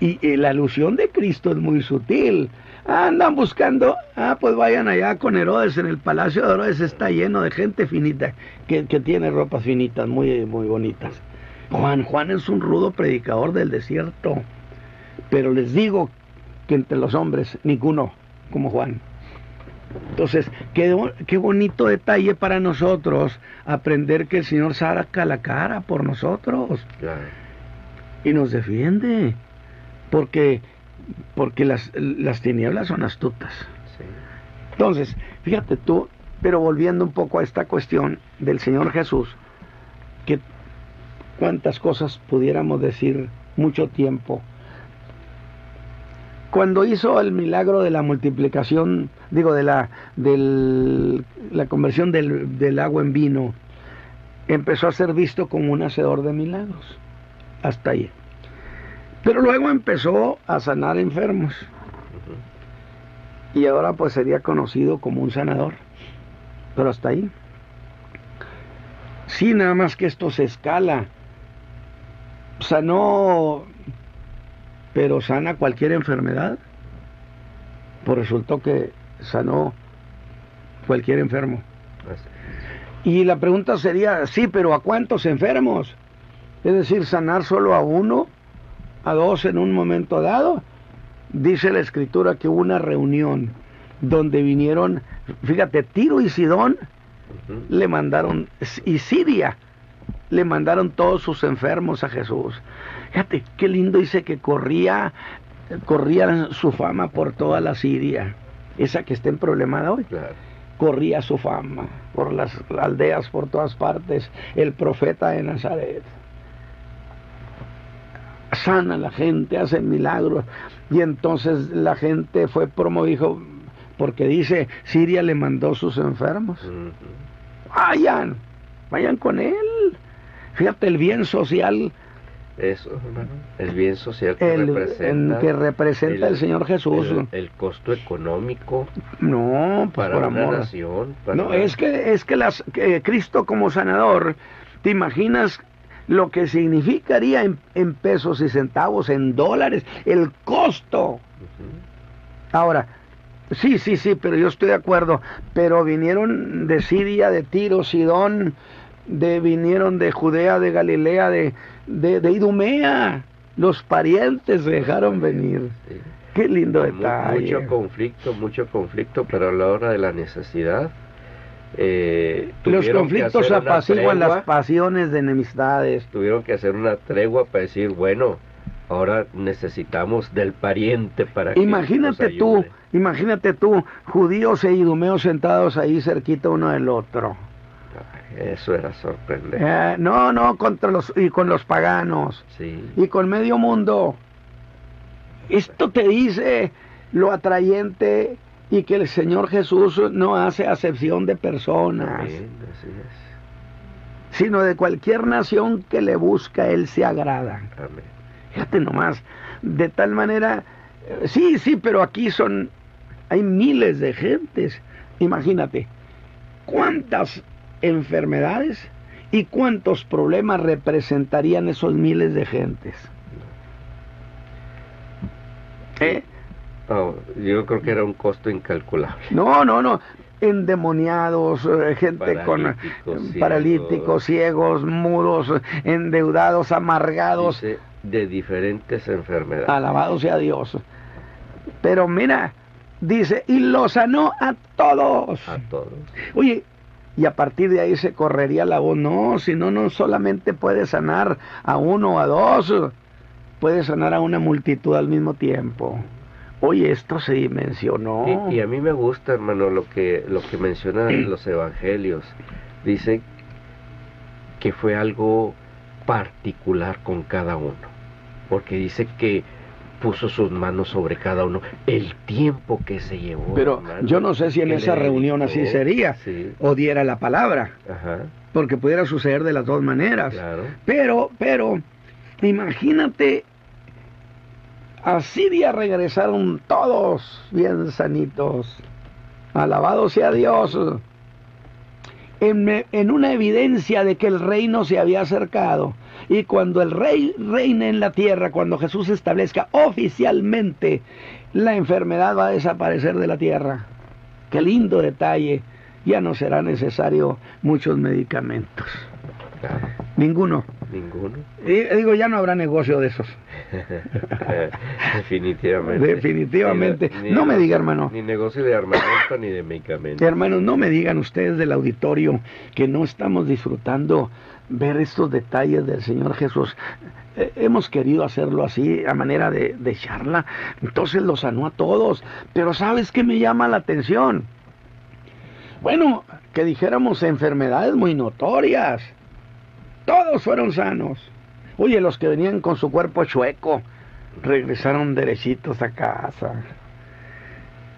Y la alusión de Cristo es muy sutil. Andan buscando, pues vayan allá con Herodes, en el palacio de Herodes está lleno de gente finita, que tiene ropas finitas, muy, muy bonitas. Juan es un rudo predicador del desierto, pero les digo que entre los hombres, ninguno como Juan. Entonces, qué bonito detalle para nosotros aprender que el Señor saca la cara por nosotros. Claro. Y nos defiende, porque las tinieblas son astutas. Sí. Entonces, fíjate tú, pero volviendo un poco a esta cuestión del Señor Jesús, que cuántas cosas pudiéramos decir mucho tiempo. Cuando hizo el milagro de la multiplicación, de la conversión del agua en vino, empezó a ser visto como un hacedor de milagros. Hasta ahí. Pero luego empezó a sanar enfermos. Y ahora pues sería conocido como un sanador. Pero hasta ahí. Sí, nada más que esto se escala. Sanó, pero sana cualquier enfermedad. Pues resultó que sanó cualquier enfermo. Y la pregunta sería, sí, pero ¿a cuántos enfermos? Es decir, sanar solo a uno, a dos en un momento dado. Dice la Escritura que hubo una reunión donde vinieron, fíjate, Tiro y Sidón le mandaron, y Siria le mandaron todos sus enfermos a Jesús. Fíjate, qué lindo, dice que corría su fama por toda la Siria, esa que está en problemada hoy. Claro. Corría su fama por las aldeas, por todas partes, el profeta de Nazaret. Sana a la gente, hace milagros. Y entonces la gente fue dijo, porque dice, Siria le mandó sus enfermos. Vayan con él. Fíjate el bien social. Eso, hermano, el bien social que representa el Señor Jesús. El costo económico. No, pues para por una amor. Nación. No, es que Cristo como sanador, ¿te imaginas lo que significaría en pesos y centavos, en dólares, el costo? Ahora, sí, pero yo estoy de acuerdo, pero vinieron de Siria, de Tiro, Sidón, vinieron de Judea, de Galilea, de Idumea, los parientes se dejaron venir. Sí. Qué lindo detalle. Mucho conflicto, pero a la hora de la necesidad, los conflictos apaciguan las pasiones de enemistades. Tuvieron que hacer una tregua para decir, bueno, ahora necesitamos del pariente para que nos ayude. Imagínate tú, judíos e idumeos sentados ahí cerquita uno del otro. Eso era sorprendente. Con los paganos. Sí. Y con medio mundo. Esto te dice lo atrayente y que el Señor Jesús no hace acepción de personas. Bien, así es. Sino de cualquier nación que le busca, Él se agrada. Amén. Fíjate nomás, de tal manera, sí, pero aquí hay miles de gentes. Imagínate, cuántas enfermedades y cuántos problemas representarían esos miles de gentes. Yo creo que era un costo incalculable. No, endemoniados, gente paralíticos, ciegos, mudos, endeudados, amargados. Dice, de diferentes enfermedades. Alabado sea Dios. Pero mira, dice, y los sanó a todos. A todos. Oye, y a partir de ahí se correría la voz, no solamente puede sanar a uno o a dos, puede sanar a una multitud al mismo tiempo. Oye, esto se dimensionó. Y a mí me gusta, hermano, lo que mencionan los evangelios. Dice que fue algo particular con cada uno, porque dice que puso sus manos sobre cada uno, el tiempo que se llevó. Pero hermano, yo no sé si en esa reunión así sería, sí, o diera la palabra. Ajá. Porque pudiera suceder de las dos maneras. Claro. Pero imagínate, a Siria regresaron todos bien sanitos. Alabado sea Dios. En una evidencia de que el reino se había acercado. Y cuando el rey reine en la tierra, cuando Jesús establezca oficialmente, la enfermedad va a desaparecer de la tierra. Qué lindo detalle. Ya no será necesario muchos medicamentos. Claro. Ninguno. Digo, ya no habrá negocio de esos. Definitivamente. No me diga, hermano. Ni negocio de armamento ni de medicamentos. Hermanos, no me digan ustedes del auditorio que no estamos disfrutando ver estos detalles del Señor Jesús. Hemos querido hacerlo así, a manera de charla. Entonces los sanó a todos. Pero ¿sabes qué me llama la atención? Bueno, que dijéramos enfermedades muy notorias. Todos fueron sanos. Oye, los que venían con su cuerpo chueco regresaron derechitos a casa.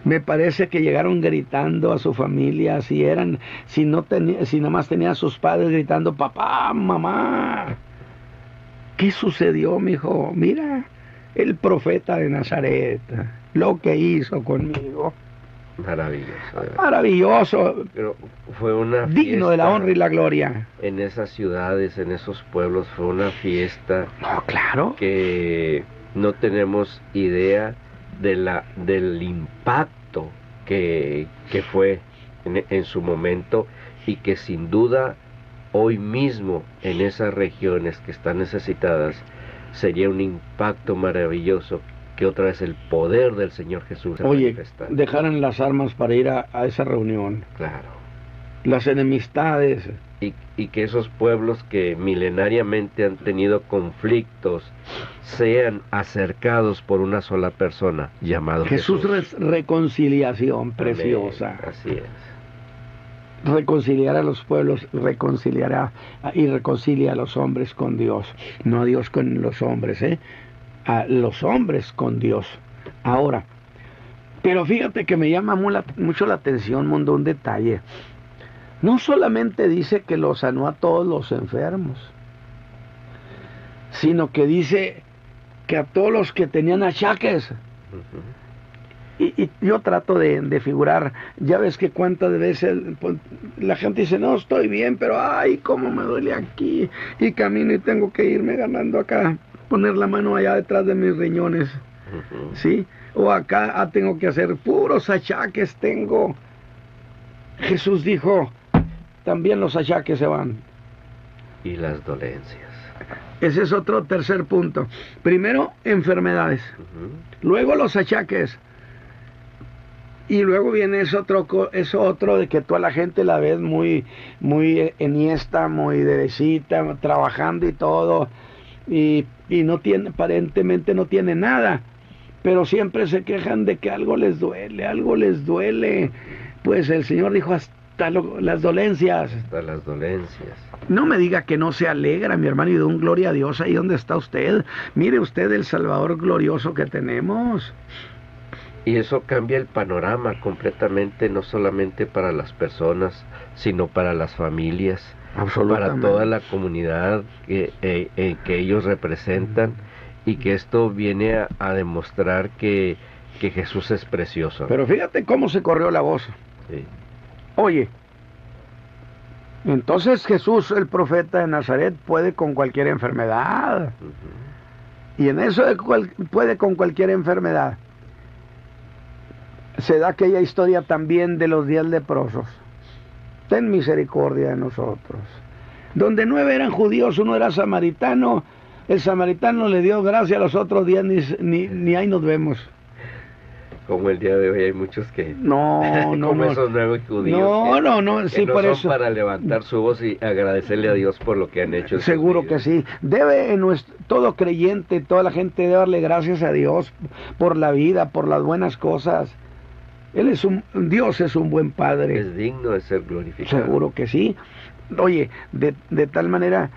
Me parece que llegaron gritando a su familia, si nada más tenían a sus padres gritando, papá, mamá. ¿Qué sucedió, mijo? Mira, el profeta de Nazaret, lo que hizo conmigo. Maravilloso. Maravilloso. Pero fue una digno de la fiesta honra y la gloria. En esas ciudades, en esos pueblos, fue una fiesta. No, claro. Que no tenemos idea del impacto que fue en su momento, y que sin duda hoy mismo en esas regiones que están necesitadas sería un impacto maravilloso, que otra vez el poder del Señor Jesús se manifestara. Dejaran las armas para ir a esa reunión. Claro. Las enemistades. Y que esos pueblos que milenariamente han tenido conflictos sean acercados por una sola persona, llamado Jesús. Reconciliación preciosa. Amén. Así es. Reconciliar a los pueblos, reconcilia a los hombres con Dios, no a Dios con los hombres, a los hombres con Dios. Ahora, pero fíjate que me llama mucho la atención, mundo, un detalle. No solamente dice que los sanó a todos los enfermos, sino que dice que a todos los que tenían achaques. Y yo trato de figurar, ya ves que cuántas veces la gente dice, no, estoy bien, pero ay, cómo me duele aquí, y camino y tengo que irme ganando acá, poner la mano allá detrás de mis riñones, ¿sí? O acá tengo que hacer puros achaques tengo. Jesús dijo, también los achaques se van. Y las dolencias. Ese es otro tercer punto. Primero, enfermedades. Luego los achaques. Y luego viene eso otro de que tú a la gente la ves muy enhiesta, muy derechita, trabajando y todo. Y no tiene, aparentemente no tiene nada. Pero siempre se quejan de que algo les duele. Pues el Señor dijo hasta las dolencias. Hasta las dolencias. No me diga que no se alegra, mi hermano, y de un gloria a Dios ahí donde está usted. Mire usted el Salvador glorioso que tenemos. Y eso cambia el panorama completamente, no solamente para las personas, sino para las familias, para toda la comunidad que ellos representan, y que esto viene a demostrar que Jesús es precioso. Pero fíjate cómo se corrió la voz. Sí. Oye, entonces Jesús, el profeta de Nazaret, puede con cualquier enfermedad. Y en eso puede con cualquier enfermedad. Se da aquella historia también de los 10 leprosos. Ten misericordia de nosotros. Donde 9 eran judíos, uno era samaritano. El samaritano le dio gracia, a los otros 10 ni ahí nos vemos. Como el día de hoy hay muchos que... No, como esos 9 judíos. No, sí, no por son eso. Para levantar su voz y agradecerle a Dios por lo que han hecho. Seguro que sí. Todo creyente, toda la gente debe darle gracias a Dios por la vida, por las buenas cosas. Dios es un buen Padre. Es digno de ser glorificado. Seguro que sí. Oye, de tal manera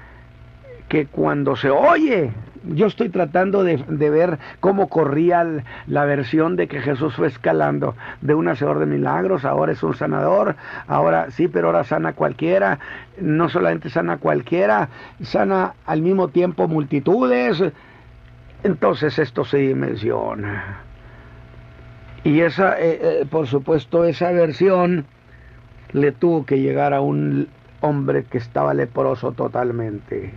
que cuando se oye, yo estoy tratando de ver cómo corría la versión de que Jesús fue escalando de un hacedor de milagros, ahora es un sanador, ahora sí, pero ahora sana cualquiera, no solamente sana cualquiera, sana al mismo tiempo multitudes. Entonces esto se dimensiona. Y por supuesto, esa versión le tuvo que llegar a un hombre que estaba leproso totalmente.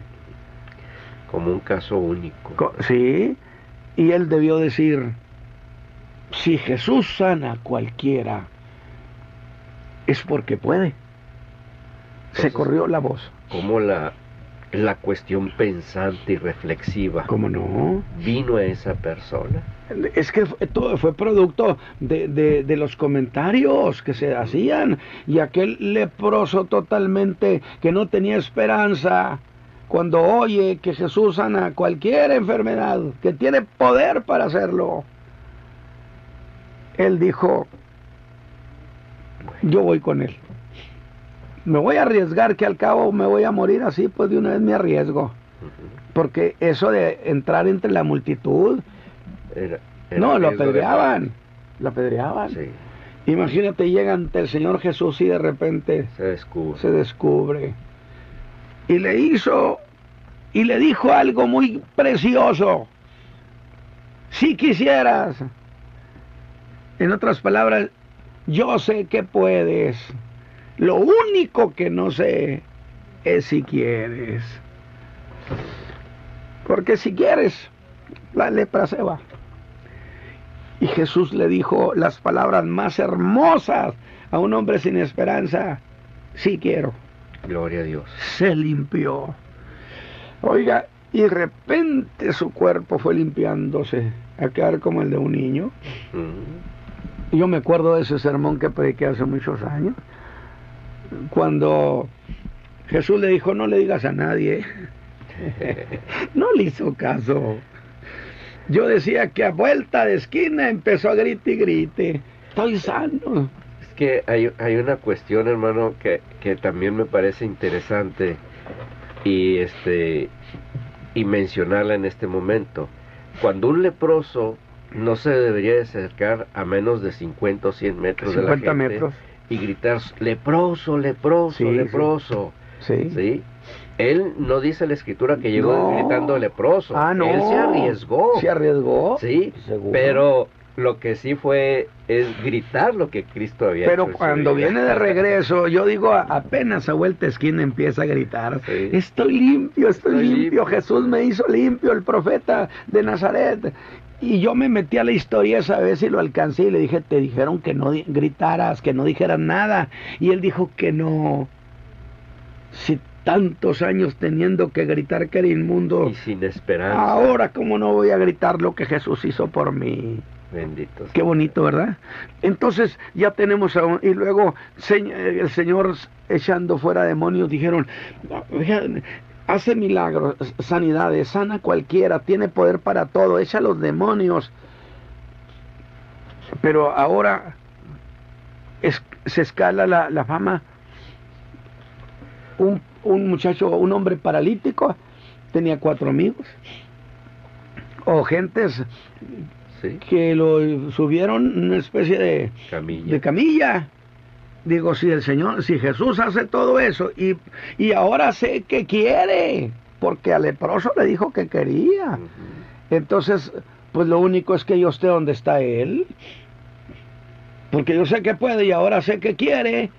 Como un caso único. Sí, y él debió decir, si Jesús sana a cualquiera, es porque puede. Entonces, se corrió la voz. Como la cuestión pensante y reflexiva. ¿Cómo no? Vino a esa persona. Es que todo fue producto de los comentarios que se hacían, y aquel leproso totalmente que no tenía esperanza, cuando oye que Jesús sana cualquier enfermedad, que tiene poder para hacerlo, él dijo, yo voy con él. Me voy a arriesgar, que al cabo me voy a morir así, pues de una vez me arriesgo. Porque eso de entrar entre la multitud, no, lo apedreaban. la apedreaban. Sí. Imagínate, llega ante el Señor Jesús y de repente Se descubre. Y le dijo algo muy precioso. Si quisieras, en otras palabras, yo sé que puedes. Lo único que no sé es si quieres. Porque si quieres, la lepra se va. Y Jesús le dijo las palabras más hermosas a un hombre sin esperanza. Sí quiero. Gloria a Dios. Se limpió. Oiga, y de repente su cuerpo fue limpiándose, a quedar como el de un niño. Y yo me acuerdo de ese sermón que prediqué hace muchos años, cuando Jesús le dijo, no le digas a nadie. No le hizo caso. Yo decía que a vuelta de esquina empezó a grite y grite, estoy sano. Es que hay una cuestión, hermano, que también me parece interesante y mencionarla en este momento. Cuando un leproso no se debería de acercar a menos de 50 o 100 metros de la gente metros. Y gritar, leproso, leproso, Sí, leproso. Sí. ¿Sí? Él no dice la escritura que llegó gritando leproso. No. Él se arriesgó. ¿Se arriesgó? Sí, Seguro. pero lo que sí fue es gritar lo que Cristo había hecho. Pero en su cuando vida. viene de regreso, yo digo, apenas a vuelta esquina empieza a gritar, Sí. estoy limpio, Estoy limpio. Jesús me hizo limpio, el profeta de Nazaret. Y yo me metí a la historia esa vez y lo alcancé y le dije, te dijeron que no gritaras, que no dijeras nada. Y él dijo que no. Si tantos años teniendo que gritar que era inmundo, Y sin esperanza. ahora cómo no voy a gritar lo que Jesús hizo por mí. Bendito sea. Qué bonito, ¿verdad? Entonces ya tenemos y luego el Señor echando fuera demonios, dijeron, hace milagros, sanidades, sana cualquiera, tiene poder para todo, echa los demonios. Pero ahora se escala la fama. Un muchacho, un hombre paralítico, tenía 4 amigos, o gentes Sí. que lo subieron en una especie de camilla. Digo, si Jesús hace todo eso y ahora sé que quiere, porque al leproso le dijo que quería. Entonces, pues lo único es que yo esté donde está él, porque yo sé que puede y ahora sé que quiere.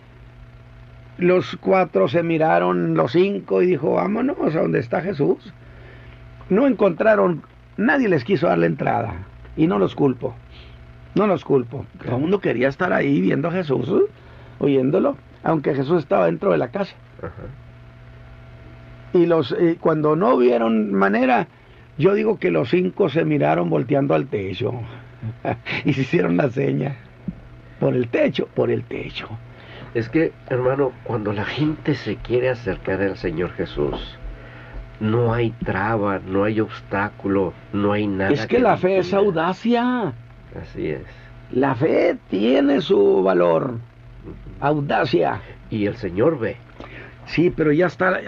Los 4 se miraron, los 5, y dijo, vámonos a donde está Jesús. No encontraron, nadie les quiso dar la entrada. Y no los culpo. Todo el mundo quería estar ahí viendo a Jesús, oyéndolo, aunque Jesús estaba dentro de la casa. Ajá. Y cuando no vieron manera, yo digo que los 5 se miraron volteando al techo. Y se hicieron la seña. Por el techo. Es que, hermano, cuando la gente se quiere acercar al Señor Jesús, no hay traba, no hay obstáculo, no hay nada. Es que la fe es audacia. Así es. La fe tiene su valor. Audacia. Y el Señor ve. Sí, pero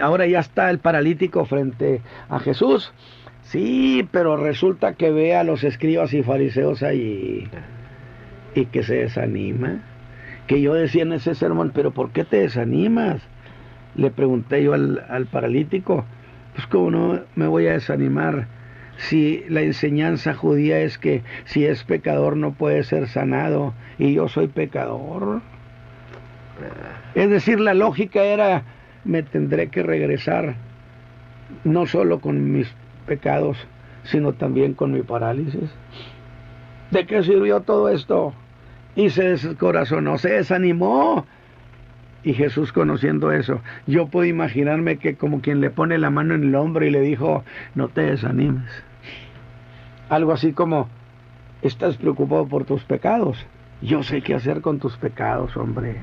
ahora ya está el paralítico frente a Jesús. Sí, pero resulta que ve a los escribas y fariseos allí y que se desanima. Que yo decía en ese sermón, pero ¿por qué te desanimas? Le pregunté yo al paralítico, pues cómo no me voy a desanimar si la enseñanza judía es que si es pecador no puede ser sanado y yo soy pecador. Es decir, la lógica era, me tendré que regresar no solo con mis pecados, sino también con mi parálisis. ¿De qué sirvió todo esto? Y se descorazonó, se desanimó. Y Jesús, conociendo eso, yo puedo imaginarme que como quien le pone la mano en el hombro y le dijo, no te desanimes. Algo así como, estás preocupado por tus pecados, yo sé qué hacer con tus pecados, hombre.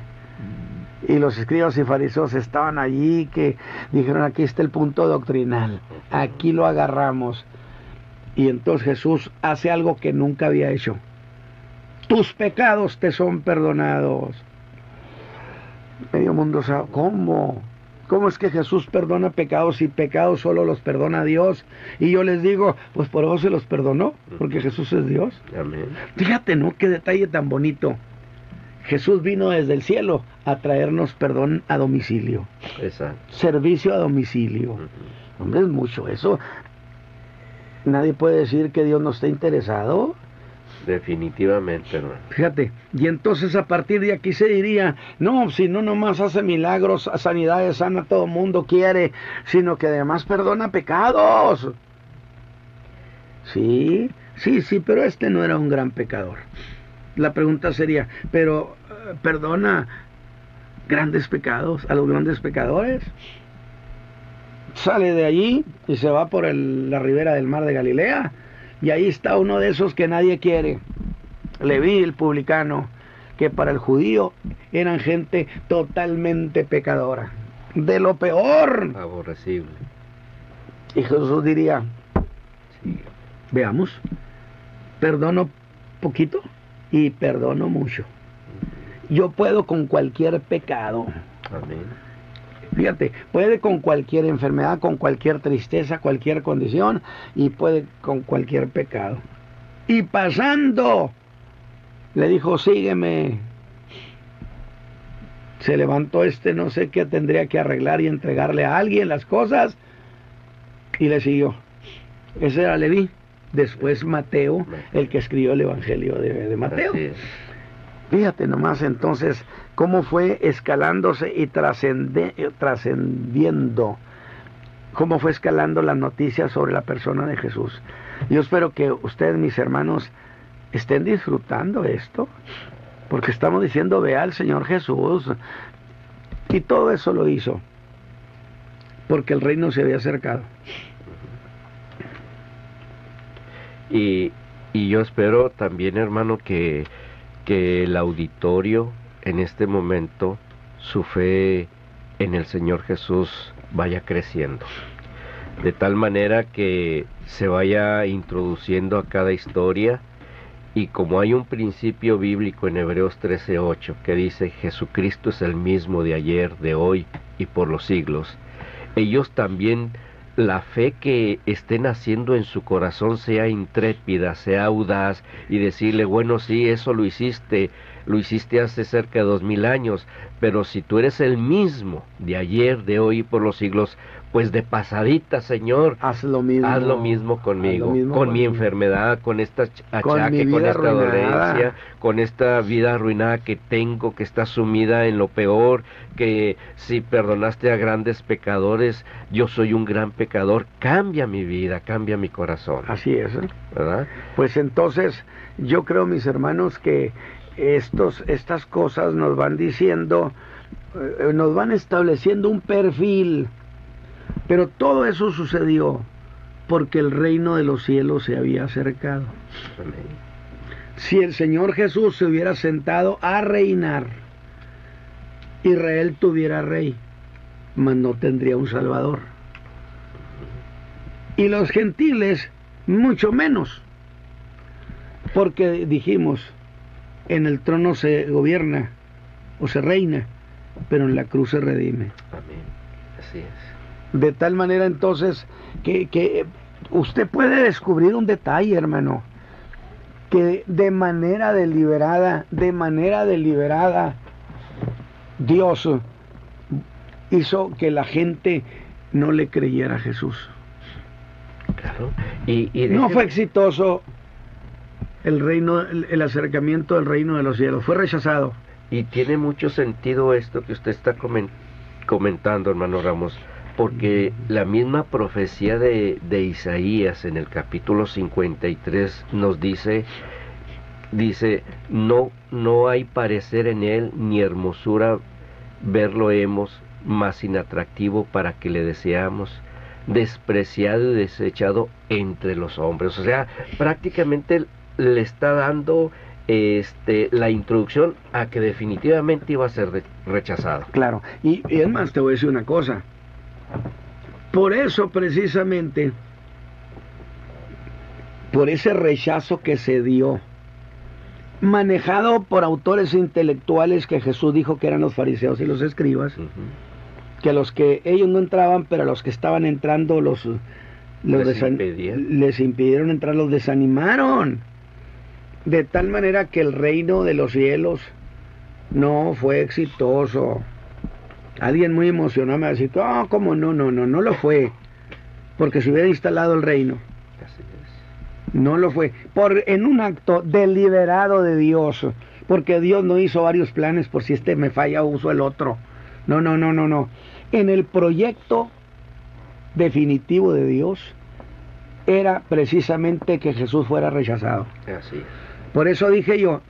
Y los escribas y fariseos estaban allí, que dijeron, aquí está el punto doctrinal, aquí lo agarramos. Y entonces Jesús hace algo que nunca había hecho. Tus pecados te son perdonados. Medio mundo sabe, ¿cómo? ¿cómo es que Jesús perdona pecados y pecados solo los perdona Dios? Y yo les digo, pues por eso se los perdonó, porque Jesús es Dios. Amén. Fíjate, ¿no? Qué detalle tan bonito. Jesús vino desde el cielo a traernos perdón a domicilio. Exacto. Servicio a domicilio. Hombre, es mucho eso. Nadie puede decir que Dios no esté interesado. Definitivamente, hermano. Fíjate, y entonces a partir de aquí se diría, no, si no nomás hace milagros, sanidades, sana, todo mundo quiere, sino que además perdona pecados. Sí, pero este no era un gran pecador. La pregunta sería, pero perdona grandes pecados, a los grandes pecadores. Sale de allí y se va por la ribera del mar de Galilea, y ahí está uno de esos que nadie quiere, Leví el publicano, que para el judío eran gente totalmente pecadora, de lo peor, aborrecible. Y Jesús diría, Sí. veamos, perdono poquito y perdono mucho. Yo puedo con cualquier pecado. Amén. Fíjate, puede con cualquier enfermedad, con cualquier tristeza, cualquier condición, y puede con cualquier pecado. Y pasando, le dijo, sígueme. Se levantó no sé qué tendría que arreglar y entregarle a alguien las cosas, y le siguió. Ese era Leví. Después Mateo, el que escribió el Evangelio de Mateo. Así es. Fíjate nomás entonces cómo fue escalándose y trascendiendo, cómo fue escalando la noticia sobre la persona de Jesús. Yo espero que ustedes, mis hermanos, estén disfrutando esto, porque estamos diciendo, ve al Señor Jesús, y todo eso lo hizo porque el reino se había acercado. Y yo espero también, hermano, que el auditorio en este momento, su fe en el Señor Jesús vaya creciendo, de tal manera que se vaya introduciendo a cada historia, y como hay un principio bíblico en Hebreos 13:8 que dice, Jesucristo es el mismo de ayer, de hoy y por los siglos, ellos también, la fe que estén haciendo en su corazón sea intrépida, sea audaz, y decirle, bueno, sí, eso lo hiciste hace cerca de 2000 años, pero si tú eres el mismo de ayer, de hoy y por los siglos, pues de pasadita, Señor, haz lo mismo conmigo, con mi enfermedad, con esta achaque, con esta arruinada, dolencia, con esta vida arruinada que tengo, que está sumida en lo peor, que si perdonaste a grandes pecadores, yo soy un gran pecador, cambia mi vida, cambia mi corazón. Así es, ¿eh? ¿Verdad? Pues entonces, yo creo, mis hermanos, que estas cosas nos van diciendo, nos van estableciendo un perfil, pero todo eso sucedió porque el reino de los cielos se había acercado. Amén. Si el Señor Jesús se hubiera sentado a reinar, Israel tuviera rey, mas no tendría un salvador. Y los gentiles, mucho menos, porque dijimos, en el trono se gobierna o se reina, pero en la cruz se redime. Amén. Así es. De tal manera entonces que usted puede descubrir un detalle, hermano, que de manera deliberada, Dios hizo que la gente no le creyera a Jesús. Claro. No fue exitoso el acercamiento del reino de los cielos, fue rechazado. Y tiene mucho sentido esto que usted está comentando, hermano Ramos, porque la misma profecía de Isaías en el capítulo 53 nos dice, no hay parecer en él, ni hermosura verlo hemos, mas inatractivo para que le deseamos, despreciado y desechado entre los hombres. O sea, prácticamente le está dando la introducción a que definitivamente iba a ser rechazado. Claro, y es más, te voy a decir una cosa. Por eso precisamente, por ese rechazo que se dio, manejado por autores intelectuales que Jesús dijo que eran los fariseos y los escribas, que a los que ellos no entraban, pero a los que estaban entrando les impidieron entrar, los desanimaron. De tal manera que el reino de los cielos no fue exitoso. Alguien muy emocionado me va a decir, ¿cómo no lo fue? Porque se hubiera instalado el reino. Así es. No lo fue. En un acto deliberado de Dios. Porque Dios no hizo varios planes por si este me falla uso el otro. No. En el proyecto definitivo de Dios era precisamente que Jesús fuera rechazado. Así es. Por eso dije yo,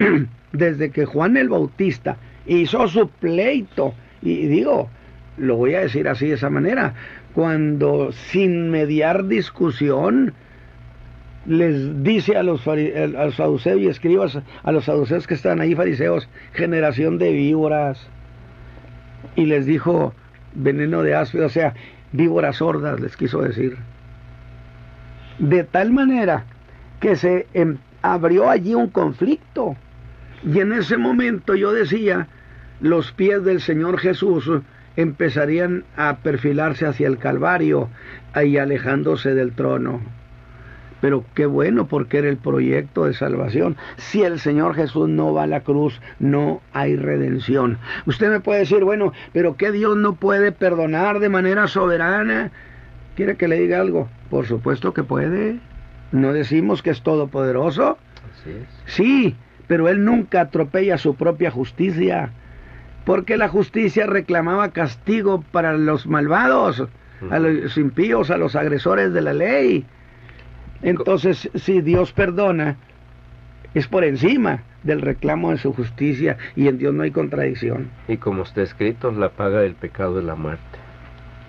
desde que Juan el Bautista hizo su pleito, y digo, lo voy a decir así de esa manera, cuando sin mediar discusión les dice a los saduceos y escribas, a los saduceos que estaban ahí, fariseos, generación de víboras, y les dijo veneno de áspid, o sea, víboras sordas, les quiso decir. De tal manera que se abrió allí un conflicto, y en ese momento yo decía, los pies del Señor Jesús empezarían a perfilarse hacia el Calvario y alejándose del trono. Pero qué bueno, porque era el proyecto de salvación. Si el Señor Jesús no va a la cruz, no hay redención. Usted me puede decir, bueno, pero ¿qué Dios no puede perdonar de manera soberana? ¿Quiere que le diga algo? Por supuesto que puede. ¿No decimos que es todopoderoso? Así es. Sí, pero Él nunca atropella su propia justicia, porque la justicia reclamaba castigo para los malvados, a los impíos, a los agresores de la ley. Entonces, si Dios perdona, es por encima del reclamo de su justicia, y en Dios no hay contradicción. Y como está escrito, la paga del pecado es la muerte.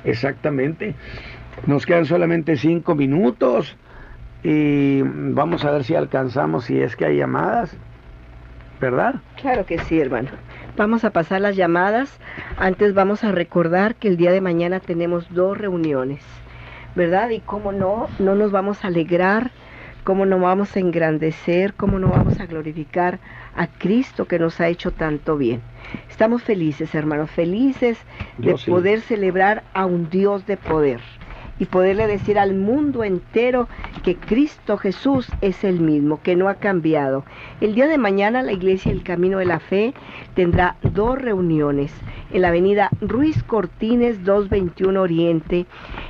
Exactamente. Nos quedan solamente 5 minutos y vamos a ver si alcanzamos, si es que hay llamadas, ¿verdad? Claro que sí, hermano. Vamos a pasar las llamadas. Antes vamos a recordar que el día de mañana tenemos 2 reuniones, ¿verdad? Y cómo no nos vamos a alegrar, cómo no vamos a engrandecer, cómo no vamos a glorificar a Cristo que nos ha hecho tanto bien. Estamos felices, hermanos, felices de poder celebrar a un Dios de poder y poderle decir al mundo entero que Cristo Jesús es el mismo, que no ha cambiado. El día de mañana la Iglesia El Camino de la Fe tendrá 2 reuniones en la avenida Ruiz Cortines 221 Oriente,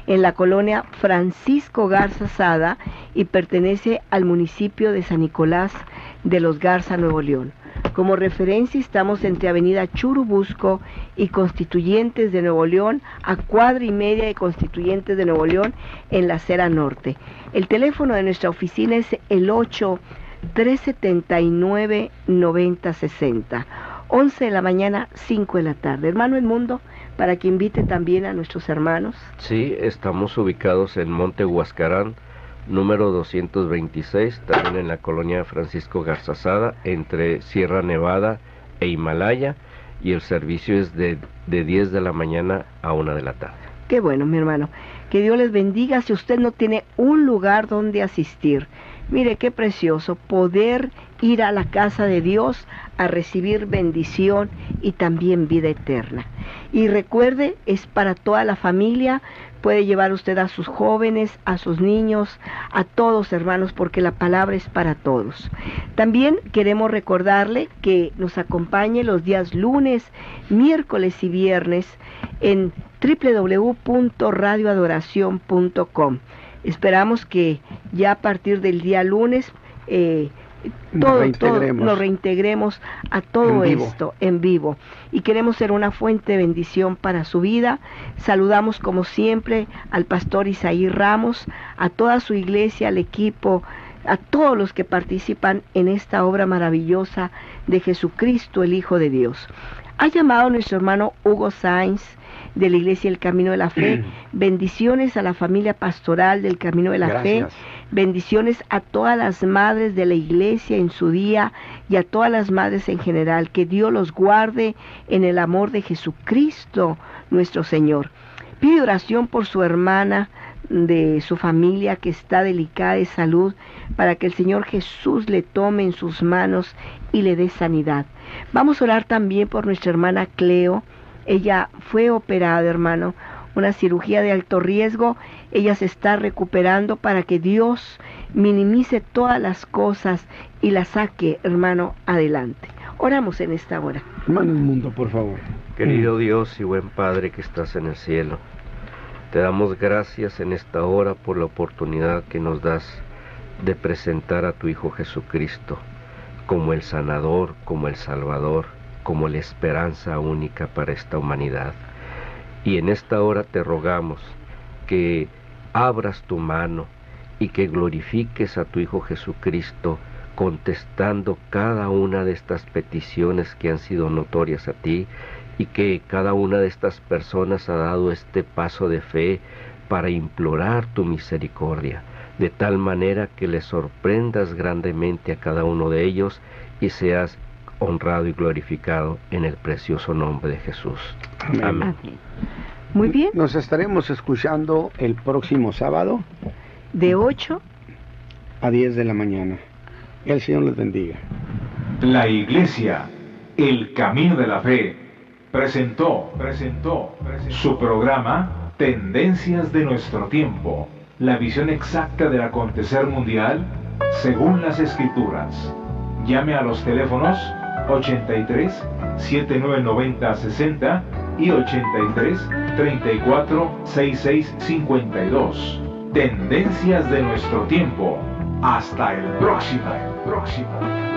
en la colonia Francisco Garza Sada, y pertenece al municipio de San Nicolás de los Garza, Nuevo León. Como referencia estamos entre avenida Churubusco y Constituyentes de Nuevo León, a 1,5 cuadras de Constituyentes de Nuevo León, en la acera norte. El teléfono de nuestra oficina es el 8-379-9060. 11 de la mañana, 5 de la tarde. Hermano Edmundo, para que invite también a nuestros hermanos. Sí, estamos ubicados en Monte Huascarán, número 226, también en la colonia Francisco Garza Sada, entre Sierra Nevada e Himalaya, y el servicio es de 10 de la mañana a 1 de la tarde. Qué bueno, mi hermano. Que Dios les bendiga. Si usted no tiene un lugar donde asistir, mire qué precioso poder ir a la casa de Dios a recibir bendición y también vida eterna. Y recuerde, es para toda la familia. Puede llevar usted a sus jóvenes, a sus niños, a todos, hermanos, porque la palabra es para todos. También queremos recordarle que nos acompañe los días lunes, miércoles y viernes en www.radioadoración.com. Esperamos que ya a partir del día lunes nos reintegremos a todo esto en vivo, y queremos ser una fuente de bendición para su vida. Saludamos como siempre al pastor Isaí Ramos, a toda su iglesia, al equipo, a todos los que participan en esta obra maravillosa de Jesucristo, el Hijo de Dios. Ha llamado nuestro hermano Hugo Sainz de la Iglesia El Camino de la Fe. Bendiciones a la familia pastoral del Camino de la Fe. Bendiciones a todas las madres de la iglesia en su día y a todas las madres en general. Que Dios los guarde en el amor de Jesucristo nuestro Señor. Pide oración por su hermana de su familia que está delicada de salud, para que el Señor Jesús le tome en sus manos y le dé sanidad. Vamos a orar también por nuestra hermana Cleo. Ella fue operada, hermano, una cirugía de alto riesgo. Ella se está recuperando para que Dios minimice todas las cosas y la saque, hermano, adelante. Oramos en esta hora. Hermano Edmundo, por favor. Querido Dios y buen Padre que estás en el cielo, te damos gracias en esta hora por la oportunidad que nos das de presentar a tu Hijo Jesucristo como el sanador, como el salvador, como la esperanza única para esta humanidad. Y en esta hora te rogamos que abras tu mano y que glorifiques a tu Hijo Jesucristo, contestando cada una de estas peticiones que han sido notorias a ti, y que cada una de estas personas ha dado este paso de fe para implorar tu misericordia, de tal manera que le sorprendas grandemente a cada uno de ellos y seas honrado y glorificado en el precioso nombre de Jesús. Amén. Amén. Muy bien. Nos estaremos escuchando el próximo sábado De 8 a 10 de la mañana. El Señor les bendiga. La Iglesia, el Camino de la Fe, presentó su programa Tendencias de nuestro tiempo, la visión exacta del acontecer mundial según las Escrituras. Llame a los teléfonos 83 7990 60 y 83 34 66 52. Tendencias de nuestro tiempo. Hasta el próximo.